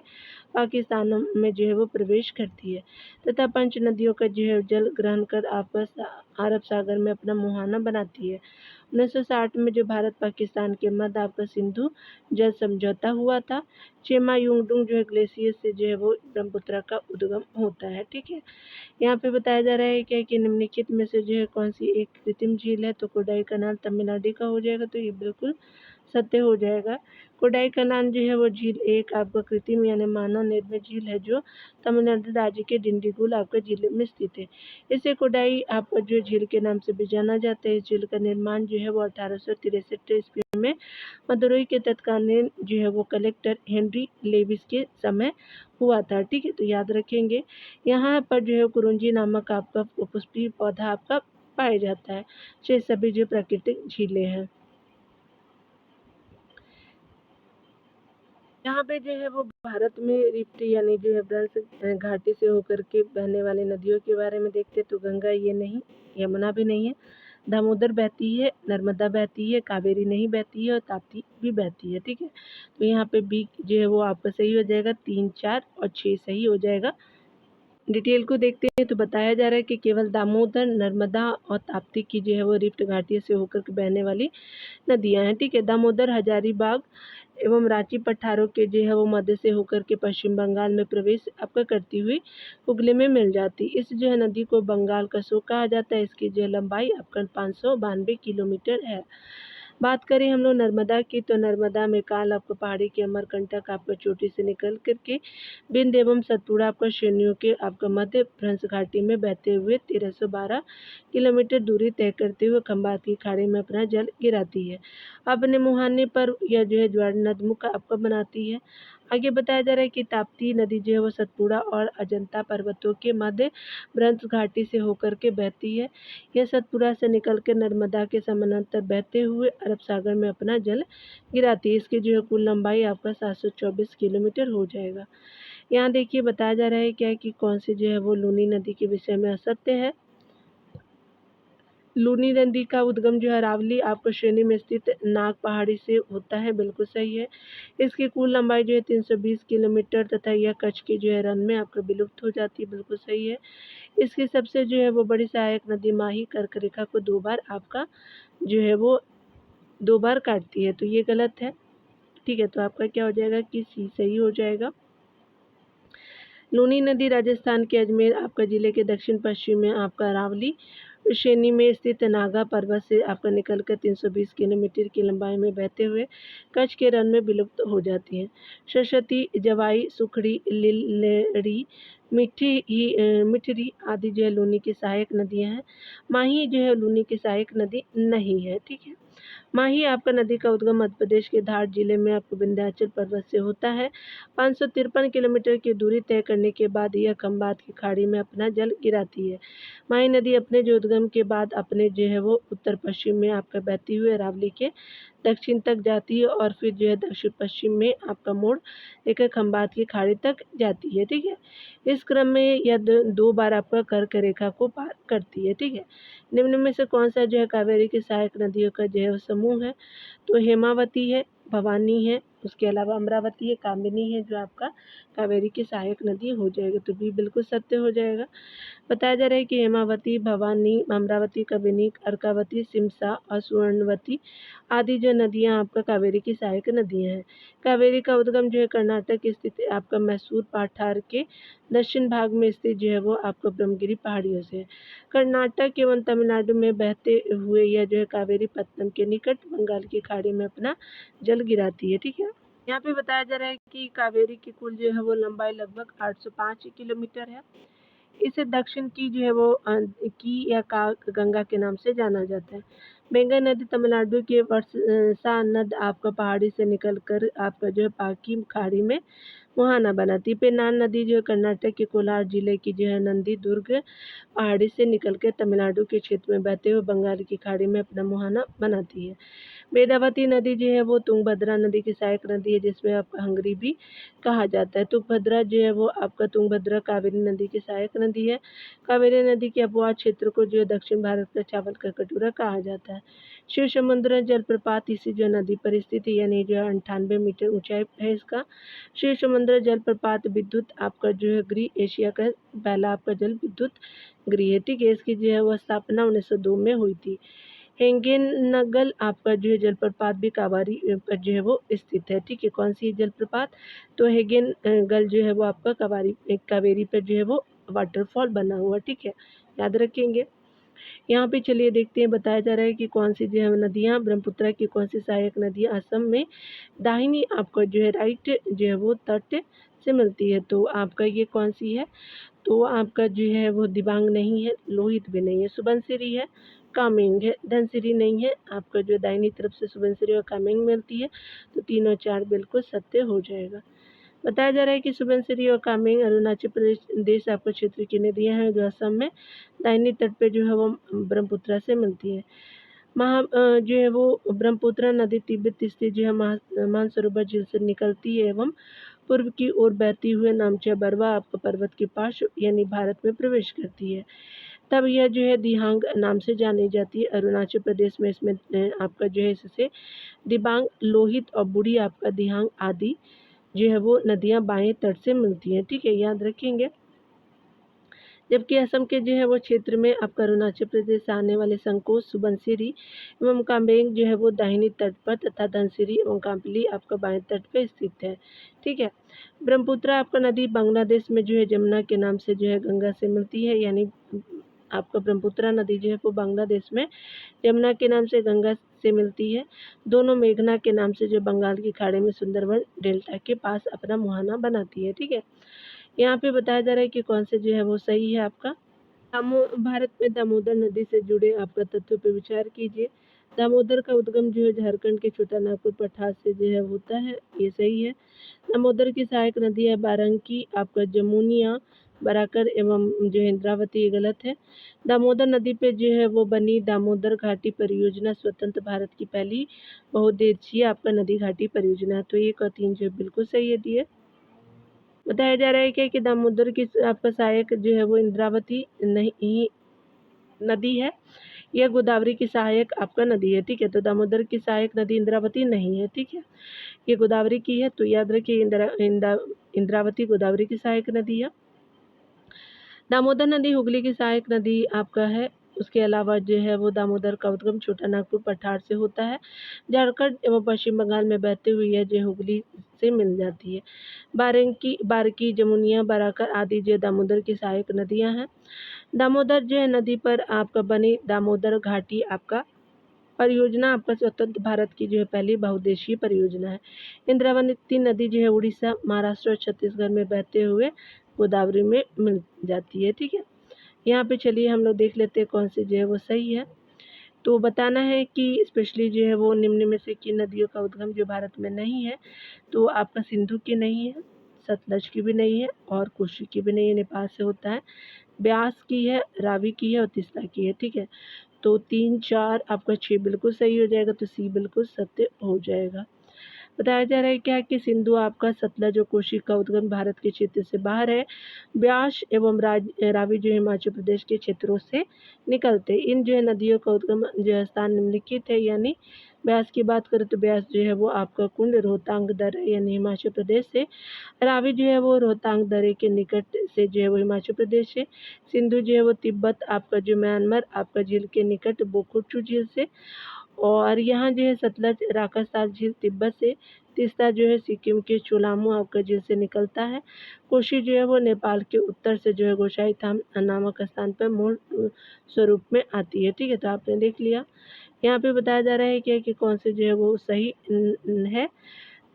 पाकिस्तान में जो है वो प्रवेश करती है तथा पंच नदियों का जो है जल ग्रहण कर आपस अरब सागर में अपना मुहाना बनाती है। 1960 में जो भारत पाकिस्तान के मध्य आपका सिंधु जल समझौता हुआ था। चेमा युंगडुंग जो है ग्लेशियर से जो है वो ब्रह्मपुत्र का उद्गम होता है। ठीक है, यहाँ पे बताया जा रहा है क्या कि निम्नलिखित में से जो है कौन सी एक कृत्रिम झील है, तो कोडाई कनाल तमिलनाडु का हो जाएगा, तो ये बिल्कुल सत्य हो जाएगा। कोडाई कनाल जो है वो झील एक आपका कृत्रिम यानी मानव निर्मित झील है जो तमिलनाडु राज्य के डिंडीगुल आपका जिले में स्थित है। इसे कोडाई आपका जो झील के नाम से भी जाना जाता है। इस झील का निर्माण जो है वो 1863 ईस्वी में मदुरई के तत्कालीन जो है वो कलेक्टर हेनरी लेविस के समय हुआ था। ठीक है, तो याद रखेंगे। यहाँ पर जो है कुरुंजी नामक आपका पुष्पीय पौधा आपका पाया जाता है। ये सभी जो प्राकृतिक झीलें हैं। यहाँ पे जो है वो भारत में रिफ्ट यानी जो है ब्रह्मपुत्र घाटी से होकर के बहने वाली नदियों के बारे में देखते, तो गंगा ये नहीं, यमुना भी नहीं है, दामोदर बहती है, नर्मदा बहती है, कावेरी नहीं बहती है और ताप्ती भी बहती है। ठीक है, तो यहाँ पे बी जो है वो आपका सही हो जाएगा, 3, 4 और 6 सही हो जाएगा। डिटेल को देखते हैं तो बताया जा रहा है कि केवल दामोदर, नर्मदा और ताप्ती की जो है वो रिफ्ट घाटी से होकर के बहने वाली नदियां हैं। ठीक है, दामोदर हजारीबाग एवं रांची पठारों के जो है वो मध्य से होकर के पश्चिम बंगाल में प्रवेश आपका करती हुई हुगली में मिल जाती। इस जो है नदी को बंगाल का शोक कहा जाता है। इसकी जो लंबाई आपका 592 किलोमीटर है। बात करें हम लोग नर्मदा की, तो नर्मदा में काल आपको पहाड़ी के अमरकंटक आपका चोटी से निकल करके बिंद एवं सतपुड़ा आपका श्रेणियों के आपका मध्य भ्रंश घाटी में बहते हुए 1312 किलोमीटर दूरी तय करते हुए खंबात की खाड़ी में अपना जल गिराती है। अपने मुहाने पर यह जो है ज्वार नदमुख आपका बनाती है। आगे बताया जा रहा है कि ताप्ती नदी जो है वो सतपुड़ा और अजंता पर्वतों के मध्य भ्रंश घाटी से होकर के बहती है। यह सतपुड़ा से निकलकर नर्मदा के समानांतर बहते हुए अरब सागर में अपना जल गिराती है। इसकी जो है कुल लंबाई आपका 724 किलोमीटर हो जाएगा। यहाँ देखिए बताया जा रहा है क्या कि कौन सी जो है वो लूनी नदी के विषय में असत्य है। लूनी नदी का उद्गम जो है अरावली आपको श्रेणी में स्थित नाग पहाड़ी से होता है, बिल्कुल सही है। इसकी कुल लंबाई जो है 320 किलोमीटर तथा यह कच्छ के जो है रण में आपका विलुप्त हो जाती है, बिल्कुल सही है। इसकी सबसे जो है वो बड़ी सहायक नदी माही कर्क रेखा को 2 बार आपका जो है वो 2 बार काटती है, तो ये गलत है। ठीक है, तो आपका क्या हो जाएगा कि सी सही हो जाएगा। लूनी नदी राजस्थान के अजमेर आपका जिले के दक्षिण पश्चिम में आपका अरावली श्रेणी में स्थित नागा पर्वत से आपका निकलकर 320 किलोमीटर की लंबाई में बहते हुए कच्छ के रण में विलुप्त हो जाती है। सरस्वती, जवाई, सुखड़ी, लिलड़ी, मिठरी आदि जो है लूनी की सहायक नदियां हैं। माही जो है लूनी की सहायक नदी नहीं है। ठीक है, माही आपका नदी का उद्गम मध्य प्रदेश के धार जिले में आपको विंध्याचल पर्वत से होता है। 553 किलोमीटर की दूरी तय करने के बाद यह खंबात की खाड़ी में अपना जल गिराती है। माही नदी अपने जो उद्गम के बाद अपने जो है वो उत्तर पश्चिम में आपका बहती हुई अरावली के दक्षिण तक जाती है और फिर जो है दक्षिण पश्चिम में आपका मोड़ लेकर खंबात की खाड़ी तक जाती है। ठीक है, इस क्रम में यह 2 बार आपका कर्क रेखा को पार करती है। ठीक है, निम्न में से कौन सा जो है कावेरी की सहायक नदियों का जो है समूह है, तो हेमावती है, भवानी है, उसके अलावा अमरावती है, कामिनी है जो आपका कावेरी की सहायक नदी हो जाएगा, तो बी बिल्कुल सत्य हो जाएगा। बताया जा रहा है कि हेमावती, भवानी, अमरावती, कबिनी, अर्कावती, सिमसा और सुवर्णवती आदि जो नदियाँ आपका कावेरी की सहायक नदियाँ हैं। कावेरी का उद्गम जो है कर्नाटक स्थित आपका मैसूर पठार के दक्षिण भाग में स्थित जो है वो आपका ब्रह्मगिरी पहाड़ियों से है। कर्नाटक एवं तमिलनाडु में बहते हुए यह जो है कावेरी पत्तनम के निकट बंगाल की खाड़ी में अपना जल गिराती है, ठीक है। यहाँ पे बताया जा रहा है कि कावेरी की कुल जो है वो लंबाई लगभग 805 किलोमीटर है। इसे दक्षिण की जो है वो की या का गंगा के नाम से जाना जाता है। गंगा नदी तमिलनाडु के वर्षा नद आपका पहाड़ी से निकलकर आपका जो है पाकी खाड़ी में मुहाना बनाती है। पेन्नान नदी जो है कर्नाटक के कोलार जिले की जो है नंदी दुर्ग पहाड़ी से निकलकर तमिलनाडु के क्षेत्र में बहते हुए बंगाल की खाड़ी में अपना मुहाना बनाती है। वेदावती नदी जो है वो तुंगभद्रा नदी की सहायक नदी है, जिसमें आपका हंगरी भी कहा जाता है। तुंगभद्रा जो है वो आपका तुंगभद्रा कावेरी नदी की सहायक नदी है। कावेरी नदी के अपवाद क्षेत्र को जो है दक्षिण भारत का चावल का कटोरा कहा जाता है। शिव समुद्र जलप्रपात इसी जो नदी पर स्थित है, यानी जो है 98 मीटर ऊंचाई है इसका। शिव समुद्र जलप्रपात विद्युत आपका जो है गृह एशिया का पहला आपका जल विद्युत गृह है, ठीक है। इसकी जो है वह स्थापना 1902 में हुई थी। हेंगेनगल आपका जो है जलप्रपात भी कावेरी पर जो है वो स्थित है, ठीक है। कौन सी जलप्रपात? तो हेंगेनगल जो है वो आपका कावेरी पर जो है वो वाटरफॉल बना हुआ, ठीक है, याद रखेंगे। यहाँ पे चलिए देखते हैं, बताया जा रहा है कि कौन सी जो है नदियाँ ब्रह्मपुत्र की कौन सी सहायक नदियाँ असम में दाहिनी आपका जो है राइट जो है वो तट से मिलती है। तो आपका ये कौन सी है? तो आपका जो है वो दिबांग नहीं है, लोहित भी नहीं है, सुबनसिरी है, कामेंग है, धनसिरी नहीं है। आपका जो दाहिनी तरफ से सुबनसिरी और कामेंग मिलती है, तो 3 और 4 बिल्कुल सत्य हो जाएगा। बताया जा रहा है कि सुबनसिरी और कामेंग अरुणाचल प्रदेश देश आपका क्षेत्र की नदियां हैं जो असम में दाहिनी तट पे जो है वो ब्रह्मपुत्र से मिलती है। जो है वो ब्रह्मपुत्र नदी तिब्बत स्थित जो है मानसरोवर झील से निकलती है एवं पूर्व की ओर बहती हुए नामचा बरवा आपका पर्वत के पास यानी भारत में प्रवेश करती है। तब यह जो है दिहांग नाम से जानी जाती है। अरुणाचल प्रदेश में इसमें आपका जो है इससे दिबांग, लोहित और बूढ़ी आपका दिहांग आदि जो है वो नदियां बाएं तट से मिलती हैं, ठीक है, याद रखेंगे। जबकि असम के जो है वो क्षेत्र में आपका अरुणाचल प्रदेश से आने वाले संकोच सुबनसिरी एवं कामेंग जो है वो दाहिनी तट पर तथा धनसिरी एवं कांपली आपका बाएं तट पर स्थित है, ठीक है। ब्रह्मपुत्र आपका नदी बांग्लादेश में जो है जमुना के नाम से जो है गंगा से मिलती है, यानी आपका ब्रह्मपुत्र नदी जो है वो बांग्लादेश में यमुना के नाम से गंगा से मिलती है। दोनों मेघना के नाम से जो बंगाल की खाड़ी में सुंदरबन डेल्टा के पास अपना मुहाना बनाती है, ठीक है। यहाँ पे बताया जा रहा है कि कौन से जो है वो सही है आपका। भारत में दामोदर नदी से जुड़े आपका तथ्यों पर विचार कीजिए। दामोदर का उद्गम जो है झारखंड के छोटा नागपुर पठार से जो है होता है, ये सही है। दामोदर की सहायक नदी है बारांकी आपका जमुनिया, बराकर एवं जो है इंद्रावती, ये गलत है। दामोदर नदी पे जो है वो बनी दामोदर घाटी परियोजना स्वतंत्र भारत की पहली बहुउद्देशीय आपका नदी घाटी परियोजना है, तो 1 और 3 जो है बिल्कुल सही है दिए। बताया जा रहा है कि दामोदर की आपका सहायक जो है वो इंद्रावती नहीं नदी है, यह गोदावरी की सहायक आपका नदी है, ठीक है। तो दामोदर की सहायक नदी इंद्रावती नहीं है, ठीक है, ये गोदावरी की है, तो याद रखिए इंद्रावती गोदावरी की सहायक नदी है। दामोदर नदी हुगली की सहायक नदी आपका है। उसके अलावा जो है वो दामोदर का उद्गम छोटा नागपुर पठार से होता है। झारखंड एवं पश्चिम बंगाल में बहते हुए यह जो हुगली से मिल जाती है। बारकी, जमुनिया, बराकर आदि जो दामोदर की सहायक नदियां हैं। दामोदर जो है नदी पर आपका बनी दामोदर घाटी आपका परियोजना आपका स्वतंत्र भारत की जो है पहली बहुउद्देशीय परियोजना है। इंद्रावती नदी जो है उड़ीसा, महाराष्ट्र और छत्तीसगढ़ में बहते हुए गोदावरी में मिल जाती है, ठीक है। यहाँ पे चलिए हम लोग देख लेते हैं कौन सी जो है वो सही है। तो बताना है कि स्पेशली जो है वो निम्न में से किन नदियों का उद्गम जो भारत में नहीं है, तो आपका सिंधु की नहीं है, सतलज की भी नहीं है और कोशी की भी नहीं है, नेपाल से होता है। ब्यास की है, रावी की है और तीस्ता की है, ठीक है। तो 3, 4 आपका 6 बिल्कुल सही हो जाएगा, तो सी बिल्कुल सत्य हो जाएगा। बताया जा रहा है क्या कि सिंधु आपका सतलज और कोसी का उद्गम भारत के क्षेत्र से बाहर है। ब्यास एवं रावी जो हिमाचल प्रदेश के क्षेत्रों से निकलते हैं। इन जो है नदियों का उद्गम जो है स्थान निम्नलिखित है, यानी ब्यास की बात करें तो ब्यास जो है वो आपका कुंड रोहतांग दर्रा यानी हिमाचल प्रदेश से। रावी जो है वो रोहतांग दर्रे के निकट से जो है वो हिमाचल प्रदेश से। सिंधु जो है वो तिब्बत आपका जो म्यांमार आपका झील के निकट बोकुटचू झील से। और यहाँ जो है सतलज राकासाल झील तिब्बत से। तीसरा जो है सिक्किम के चोलामू आपका झील से निकलता है। कोशी जो है वो नेपाल के उत्तर से जो है गोसाईथान नामक स्थान पर मूल स्वरूप में आती है। ठीक है, तो आपने देख लिया। यहाँ पे बताया जा रहा है कि कौन से जो है वो सही है।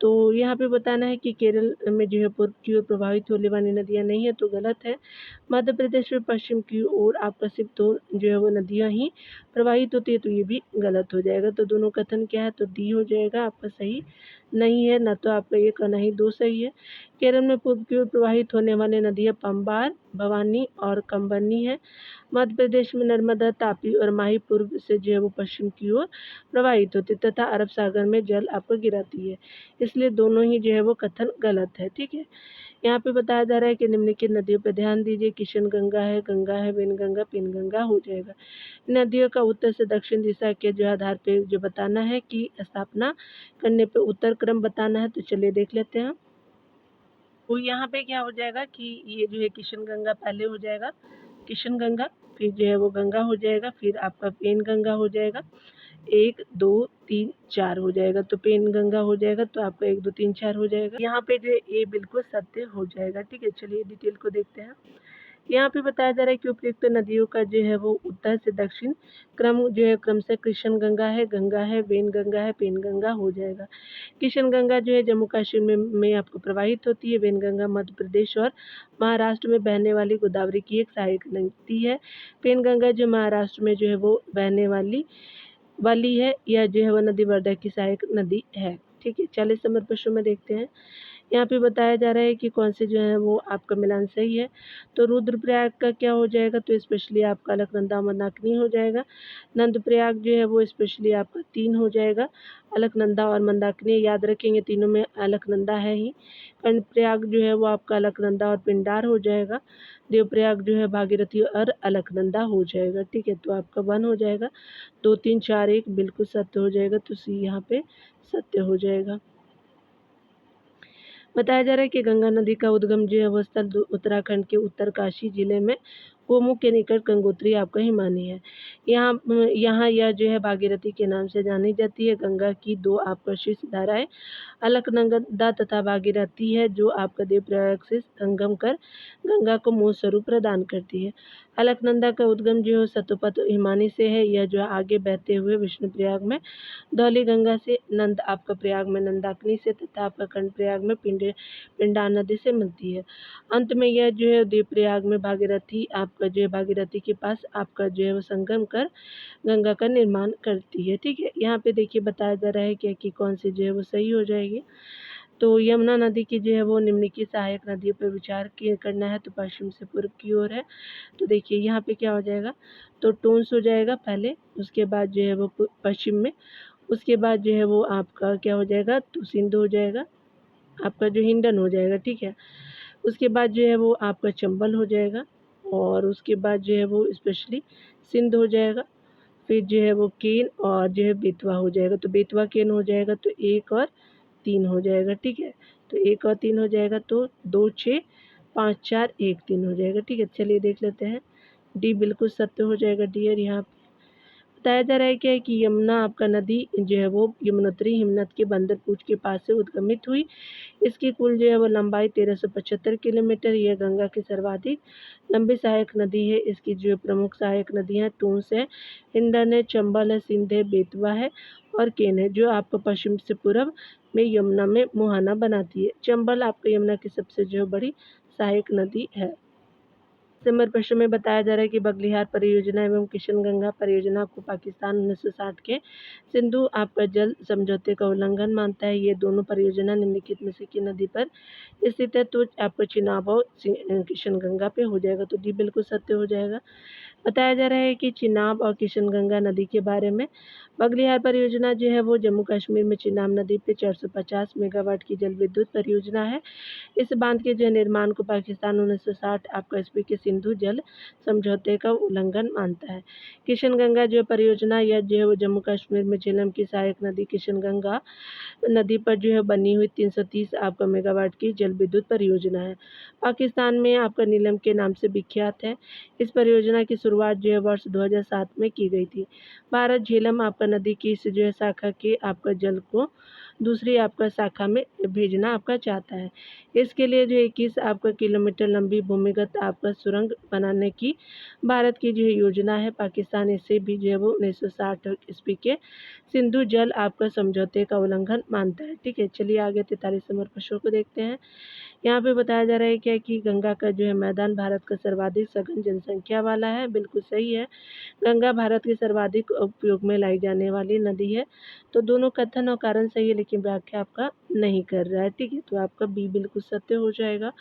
तो यहाँ पे बताना है कि केरल में जो है पूर्व की ओर प्रभावित होने वाली नदियाँ नहीं है, तो गलत है। मध्य प्रदेश में पश्चिम की ओर आपका सिर्फ दो जो है वो नदियाँ ही प्रवाहित होती है, तो ये भी गलत हो जाएगा। तो दोनों कथन क्या है, तो डी हो जाएगा आपका सही नहीं है, ना तो आपका एक और नहीं दो सही है। केरल में पूर्व की ओर प्रवाहित होने वाली नदियाँ पंबार, भवानी और कंबरनी है। मध्य प्रदेश में नर्मदा, तापी और माही पूर्व से जो है वो पश्चिम की ओर प्रवाहित होती है तथा अरब सागर में जल आपको गिराती है, इसलिए दोनों ही जो है वो कथन गलत है। ठीक है, यहाँ पे बताया जा रहा है कि निम्नलिखित नदियों पर ध्यान दीजिए। किशन गंगा है, वेनगंगा, पेनगंगा हो जाएगा। नदियों का उत्तर से दक्षिण दिशा के जो आधार पे जो बताना है कि स्थापना करने पे उत्तर क्रम बताना है, तो चलिए देख लेते हैं। तो यहाँ पे क्या हो जाएगा कि ये जो है किशन गंगा पहले हो जाएगा, किशन गंगा, फिर जो है वो गंगा हो जाएगा, फिर आपका पेन गंगा हो जाएगा। 1 2 3 4 हो जाएगा, तो पेन गंगा हो जाएगा, तो आपका 1 2 3 4 हो जाएगा। यहाँ पे जो है ये बिल्कुल सत्य हो जाएगा। ठीक है, चलिए डिटेल को देखते हैं। यहाँ पे बताया जा रहा है कि उपयुक्त नदियों का जो है वो उत्तर से दक्षिण क्रम जो है क्रमशः कृष्ण गंगा है, वेन गंगा है, पेन गंगा हो जाएगा। किशन गंगा जो है जम्मू कश्मीर में आपको प्रवाहित होती है। वेन गंगा मध्य प्रदेश और महाराष्ट्र में बहने वाली गोदावरी की एक सहायक नदी है। पेन गंगा जो महाराष्ट्र में जो है वो बहने वाली है, यह जो है वह नदी वर्धा की सहायक नदी है। ठीक है, 40 नंबर प्रश्न में देखते हैं। यहाँ पे बताया जा रहा है कि कौन से जो है वो आपका मिलान सही है। तो रुद्रप्रयाग का क्या हो जाएगा, तो स्पेशली आपका अलकनंदा मंदाकिनी हो जाएगा। नंदप्रयाग जो है वो स्पेशली आपका 3 हो जाएगा। अलकनंदा और मंदाकिनी याद रखेंगे, तीनों में अलकनंदा है ही। कर्णप्रयाग जो है वो आपका अलकनंदा और पिंडार हो जाएगा। देवप्रयाग जो है भागीरथी और अलकनंदा हो जाएगा। ठीक है, तो आपका 1 हो जाएगा। 2 3 4 1 बिल्कुल सत्य हो जाएगा, तो सी यहाँ पे सत्य हो जाएगा। बताया जा रहा है कि गंगा नदी का उद्गम जो है वह स्थल उत्तराखंड के उत्तरकाशी जिले में गोमुख के निकट गंगोत्री आपका हिमानी है। यहाँ यह जो है भागीरथी के नाम से जानी जाती है। गंगा की 2 आपका शीर्ष धाराएं अलकनंदा तथा भागीरथी है, जो आपका देवप्रयाग से संगम कर गंगा को मूल स्वरूप प्रदान करती है। अलकनंदा का उद्गम जो है सतोपथ हिमानी से है। यह जो है आगे बहते हुए विष्णुप्रयाग में धौली गंगा से, नंद आपका प्रयाग में नंदाकिनी से तथा आपका कर्णप्रयाग में पिंडार नदी से मिलती है। अंत में यह जो है देवप्रयाग में भागीरथी आपका जो है भागीरथी के पास आपका जो है वो संगम कर गंगा का निर्माण करती है। ठीक है, यहाँ पे देखिए बताया जा रहा है कि कौन सी जो है वो सही हो जाएगी। तो यमुना नदी की जो है वो निम्नलिखित सहायक नदियों पर विचार करना है, तो पश्चिम से पूर्व की ओर है। तो देखिए यहाँ पे क्या हो जाएगा, तो टोन्स हो जाएगा पहले, उसके बाद जो है वो पश्चिम में, उसके बाद जो है वो आपका क्या हो जाएगा, तो सिंधु हो जाएगा, आपका जो हिंडन हो जाएगा। ठीक है, उसके बाद जो है वो आपका चंबल हो जाएगा, और उसके बाद जो है वो स्पेशली सिंध हो जाएगा। फिर जो है वो केन और जो है बेतवा हो जाएगा, तो बेतवा केन हो जाएगा, तो 1 और 3 हो जाएगा। ठीक है, तो 1 और 3 हो जाएगा, तो 2 6 5 4 1 3 हो जाएगा। ठीक है, चलिए देख लेते हैं। डी बिल्कुल सत्य हो जाएगा डियर। यहाँ पे बताया जा रहा है क्या है कि यमुना आपका नदी जो है वो यमुनोत्री हिमनद के बंदरपूछ के पास से उद्गमित हुई। इसकी कुल जो है वो लंबाई 1375 किलोमीटर। यह गंगा की सर्वाधिक लंबी सहायक नदी है। इसकी जो प्रमुख सहायक नदियाँ टूंस है, हिंडन है, चंबल है, सिंध है, बेतवा है और केन है, जो आपको पश्चिम से पूर्व में यमुना में मुहाना बनाती है। चंबल आपको यमुना की सबसे जो बड़ी सहायक नदी है। नंबर प्रश्न में बताया जा रहा है कि बगलिहार परियोजना एवं किशन गंगा परियोजना को पाकिस्तान 1960 के सिंधु आपका जल समझौते का उल्लंघन मानता है। ये दोनों परियोजना निम्नलिखित में से की नदी पर स्थित है, तो आपका चिनाब और किशन गंगा पे हो जाएगा, तो डी बिल्कुल सत्य हो जाएगा। बताया जा रहा है कि चिनाब और किशनगंगा नदी के बारे में। बगलिहार परियोजना जो है वो जम्मू कश्मीर में चिनाब नदी पे 450 मेगावाट की जल विद्युत परियोजना है। इस बांध के जो निर्माण को पाकिस्तान 1960 आपका ईस्वी के सिंधु जल समझौते का उल्लंघन मानता है। किशनगंगा जो परियोजना या जो है वो जम्मू कश्मीर में झेलम की सहायक नदी किशनगंगा नदी पर जो है बनी हुई 330 आपका मेगावाट की जल विद्युत परियोजना है। पाकिस्तान में आपका नीलम के नाम से विख्यात है। इस परियोजना की शुरुआत जो है वर्ष 2007 में की गई थी। भारत झेलम आपका नदी की इस जो है शाखा के आपका जल को दूसरी आपका शाखा में भेजना आपका चाहता है। इसके लिए जो 21 आपका किलोमीटर लंबी भूमिगत आपका सुरंग बनाने की भारत की जो योजना है। पाकिस्तान इससे भी जो है वो 1960 ईस्वी के सिंधु जल आपका समझौते का उल्लंघन मानता है। ठीक है, चलिए आगे 43 नंबर प्रश्न को देखते हैं। यहाँ पे बताया जा रहा है क्या कि गंगा का जो है मैदान भारत का सर्वाधिक सघन जनसंख्या वाला है। बिल्कुल सही है। गंगा भारत की सर्वाधिक उपयोग में लाई जाने वाली नदी है। तो दोनों कथन और कारण सही है, लेकिन व्याख्या आपका नहीं कर रहा है। ठीक है, तो आपका बी बिल्कुल सत्य हो जाएगा।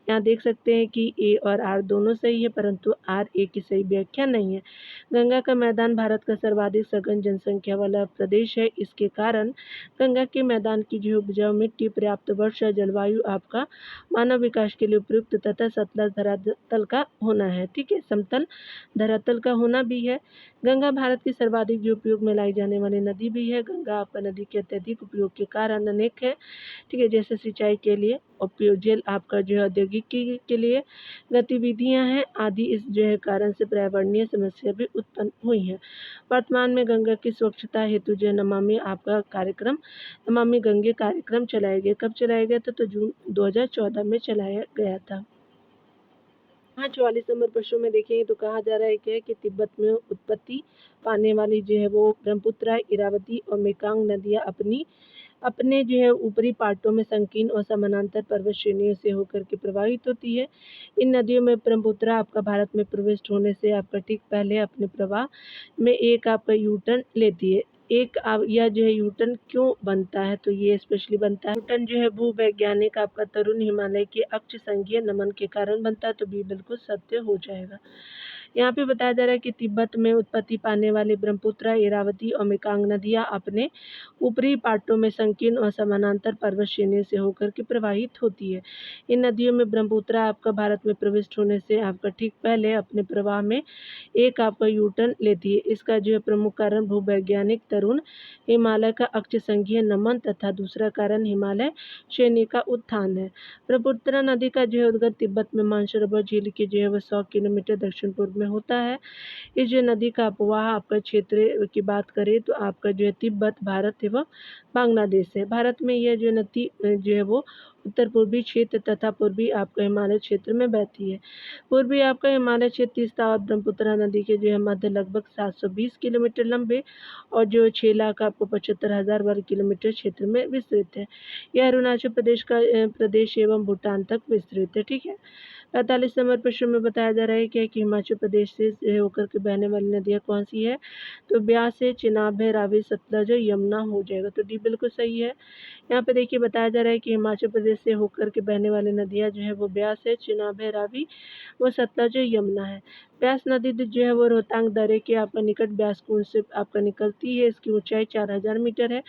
यहाँ देख सकते हैं कि ए और आर दोनों सही है, परंतु आर ए की सही व्याख्या नहीं है। गंगा का मैदान भारत का सर्वाधिक सघन जनसंख्या वाला प्रदेश है। इसके कारण गंगा के मैदान की जो उपजाऊ मिट्टी, पर्याप्त वर्षा, जलवायु आपका मानव विकास के लिए उपयुक्त तथा सतलज धरातल का होना है। ठीक है, समतल धरातल का होना भी है। गंगा भारत की सर्वाधिक जो उपयोग में लाई जाने वाली नदी भी है। गंगा आपका नदी के अत्यधिक उपयोग के कारण अनेक है। ठीक है, जैसे सिंचाई के लिए उपयोग, जल आपका जो है औद्योगिकी के लिए गतिविधियां हैं आदि, इस जो है कारण से पर्यावरणीय समस्या भी उत्पन्न हुई है। वर्तमान में गंगा की स्वच्छता हेतु जो है नमामि आपका कार्यक्रम, नमामि गंगे कार्यक्रम चलाया गया। कब चलाया गया था? तो जून 2014 में चलाया गया था। हाँ, 44 नंबर प्रश्न में देखेंगे तो कहा जा रहा है क्या कि तिब्बत में उत्पत्ति पाने वाली जो है वो ब्रह्मपुत्र, इरावती और मेकांग नदियाँ अपने जो है ऊपरी पार्टों में संकीर्ण और समानांतर पर्वत श्रेणियों से होकर के प्रवाहित होती है। इन नदियों में ब्रह्मपुत्र आपका भारत में प्रविष्ट होने से आपका ठीक पहले अपने प्रवाह में एक आपका यू टर्न लेती है। यह जो है यू टर्न क्यों बनता है? तो ये स्पेशली बनता है, यू टर्न जो है भूवैज्ञानिक आपका तरुण हिमालय के अक्ष संघीय नमन के कारण बनता है। तो बी बिल्कुल सत्य हो जाएगा। यहाँ पे बताया जा रहा है कि तिब्बत में उत्पत्ति पाने वाली ब्रह्मपुत्र, इरावती और मेकांग नदियाँ अपने ऊपरी पार्टों में संकीर्ण और समानांतर पर्वत श्रेणी से होकर के प्रवाहित होती है। इन नदियों में ब्रह्मपुत्र आपका भारत में प्रविष्ट होने से आपका ठीक पहले अपने प्रवाह में एक आपका यू टर्न लेती है। इसका जो है प्रमुख कारण भूवैज्ञानिक तरुण हिमालय का अक्ष संघीय नमन तथा दूसरा कारण हिमालय श्रेणी का उत्थान है। ब्रह्मपुत्र नदी का जो है उद्गम तिब्बत में मानसरोवर झील के जो है वह 100 किलोमीटर दक्षिण पूर्व में होता है। इस जो नदी का अपवाह आपका क्षेत्र की बात करें तो आपका जो है तिब्बत, भारत एवं बांग्लादेश है। भारत में यह जो नदी जो है वो उत्तर पूर्वी क्षेत्र तथा पूर्वी आपका हिमालय क्षेत्र में बहती है। पूर्वी आपका हिमालय क्षेत्र तीस्ता और ब्रह्मपुत्र नदी के जो है मध्य लगभग 720 किलोमीटर लंबे और जो 6 लाख आपको 75,000 वर्ग किलोमीटर क्षेत्र में विस्तृत है। यह अरुणाचल प्रदेश का प्रदेश एवं भूटान तक विस्तृत है। ठीक है, 45 नंबर प्रश्न में बताया जा रहा है कि हिमाचल प्रदेश से होकर के बहने वाली नदियाँ कौन सी है? तो ब्यास है, चिनाब है, रावी, सतलज, यमुना हो जाएगा। तो डी बिल्कुल सही है। यहाँ पे देखिए बताया जा रहा है कि हिमाचल प्रदेश से होकर के बहने वाली नदियाँ जो है वो ब्यास है, चिनाब है, रावी, वो सतलज, यमुना है। ब्यास नदी जो है वो रोहतांग दर्रे के आपका निकट ब्यास कुंड से आपका निकलती है। इसकी ऊंचाई 4000 मीटर है।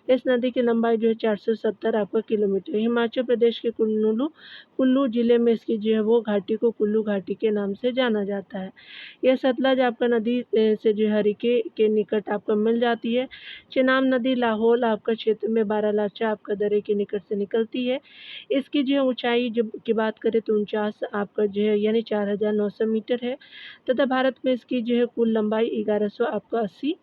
इस नदी की लंबाई जो है 470 आपका किलोमीटर है। हिमाचल प्रदेश के कुल्लू जिले में इसकी जो है वो घाटी को कुल्लू घाटी के नाम से जाना जाता है। यह सतलज आपका नदी से जो हरिके के निकट आपको मिल जाती है। चिनाब नदी लाहौल आपका क्षेत्र में बारालाचा आपका दर्रे के निकट से निकलती है। इसकी जो ऊंचाई जब की बात करें तो 49 आपका जो है यानी 4900 मीटर है तथा भारत में इसकी जो है कुल लंबाई 1100 आपका 80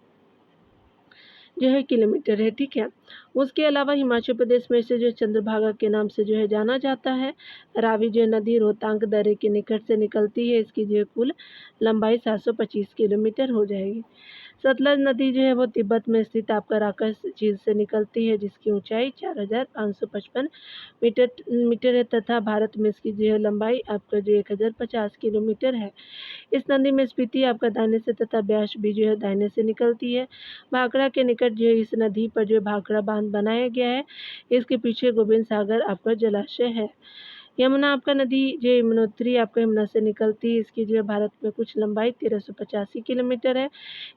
जो है किलोमीटर है। ठीक है, उसके अलावा हिमाचल प्रदेश में इसे जो चंद्रभागा के नाम से जो है जाना जाता है। रावी जो नदी रोहतांग दर्रे के निकट से निकलती है। इसकी जो है कुल लंबाई 725 किलोमीटर हो जाएगी। सतलज नदी जो है वो तिब्बत में स्थित आपका राकस झील से निकलती है, जिसकी ऊंचाई 4555 मीटर है तथा भारत में इसकी जो है लंबाई आपका जो 1050 किलोमीटर है। इस नदी में स्पीति आपका दाहिने से तथा ब्यास भी जो है दाहिने से निकलती है। भाखड़ा के निकट जो है इस नदी पर जो भाखड़ा बांध बनाया गया है। इसके पीछे गोविंद सागर आपका जलाशय है। यमुना आपका नदी जो यमुनोत्री आपका यमुना से निकलती है, इसकी जो है भारत में कुछ लंबाई 1385 किलोमीटर है।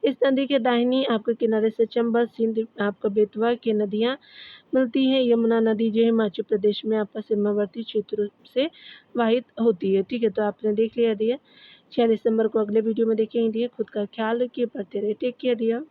इस नदी के दाहिनी आपके किनारे से चंबल, सिंध, आपका बेतवा की नदियाँ मिलती हैं। यमुना नदी जो है हिमाचल प्रदेश में आपका सीमावर्ती क्षेत्रों से वाहित होती है। ठीक है, तो आपने देख लिया डियर। 6 दिसंबर को अगले वीडियो में देखेंगे डियर। खुद का ख्याल रखिए, पढ़ते रहिए। Take care dear.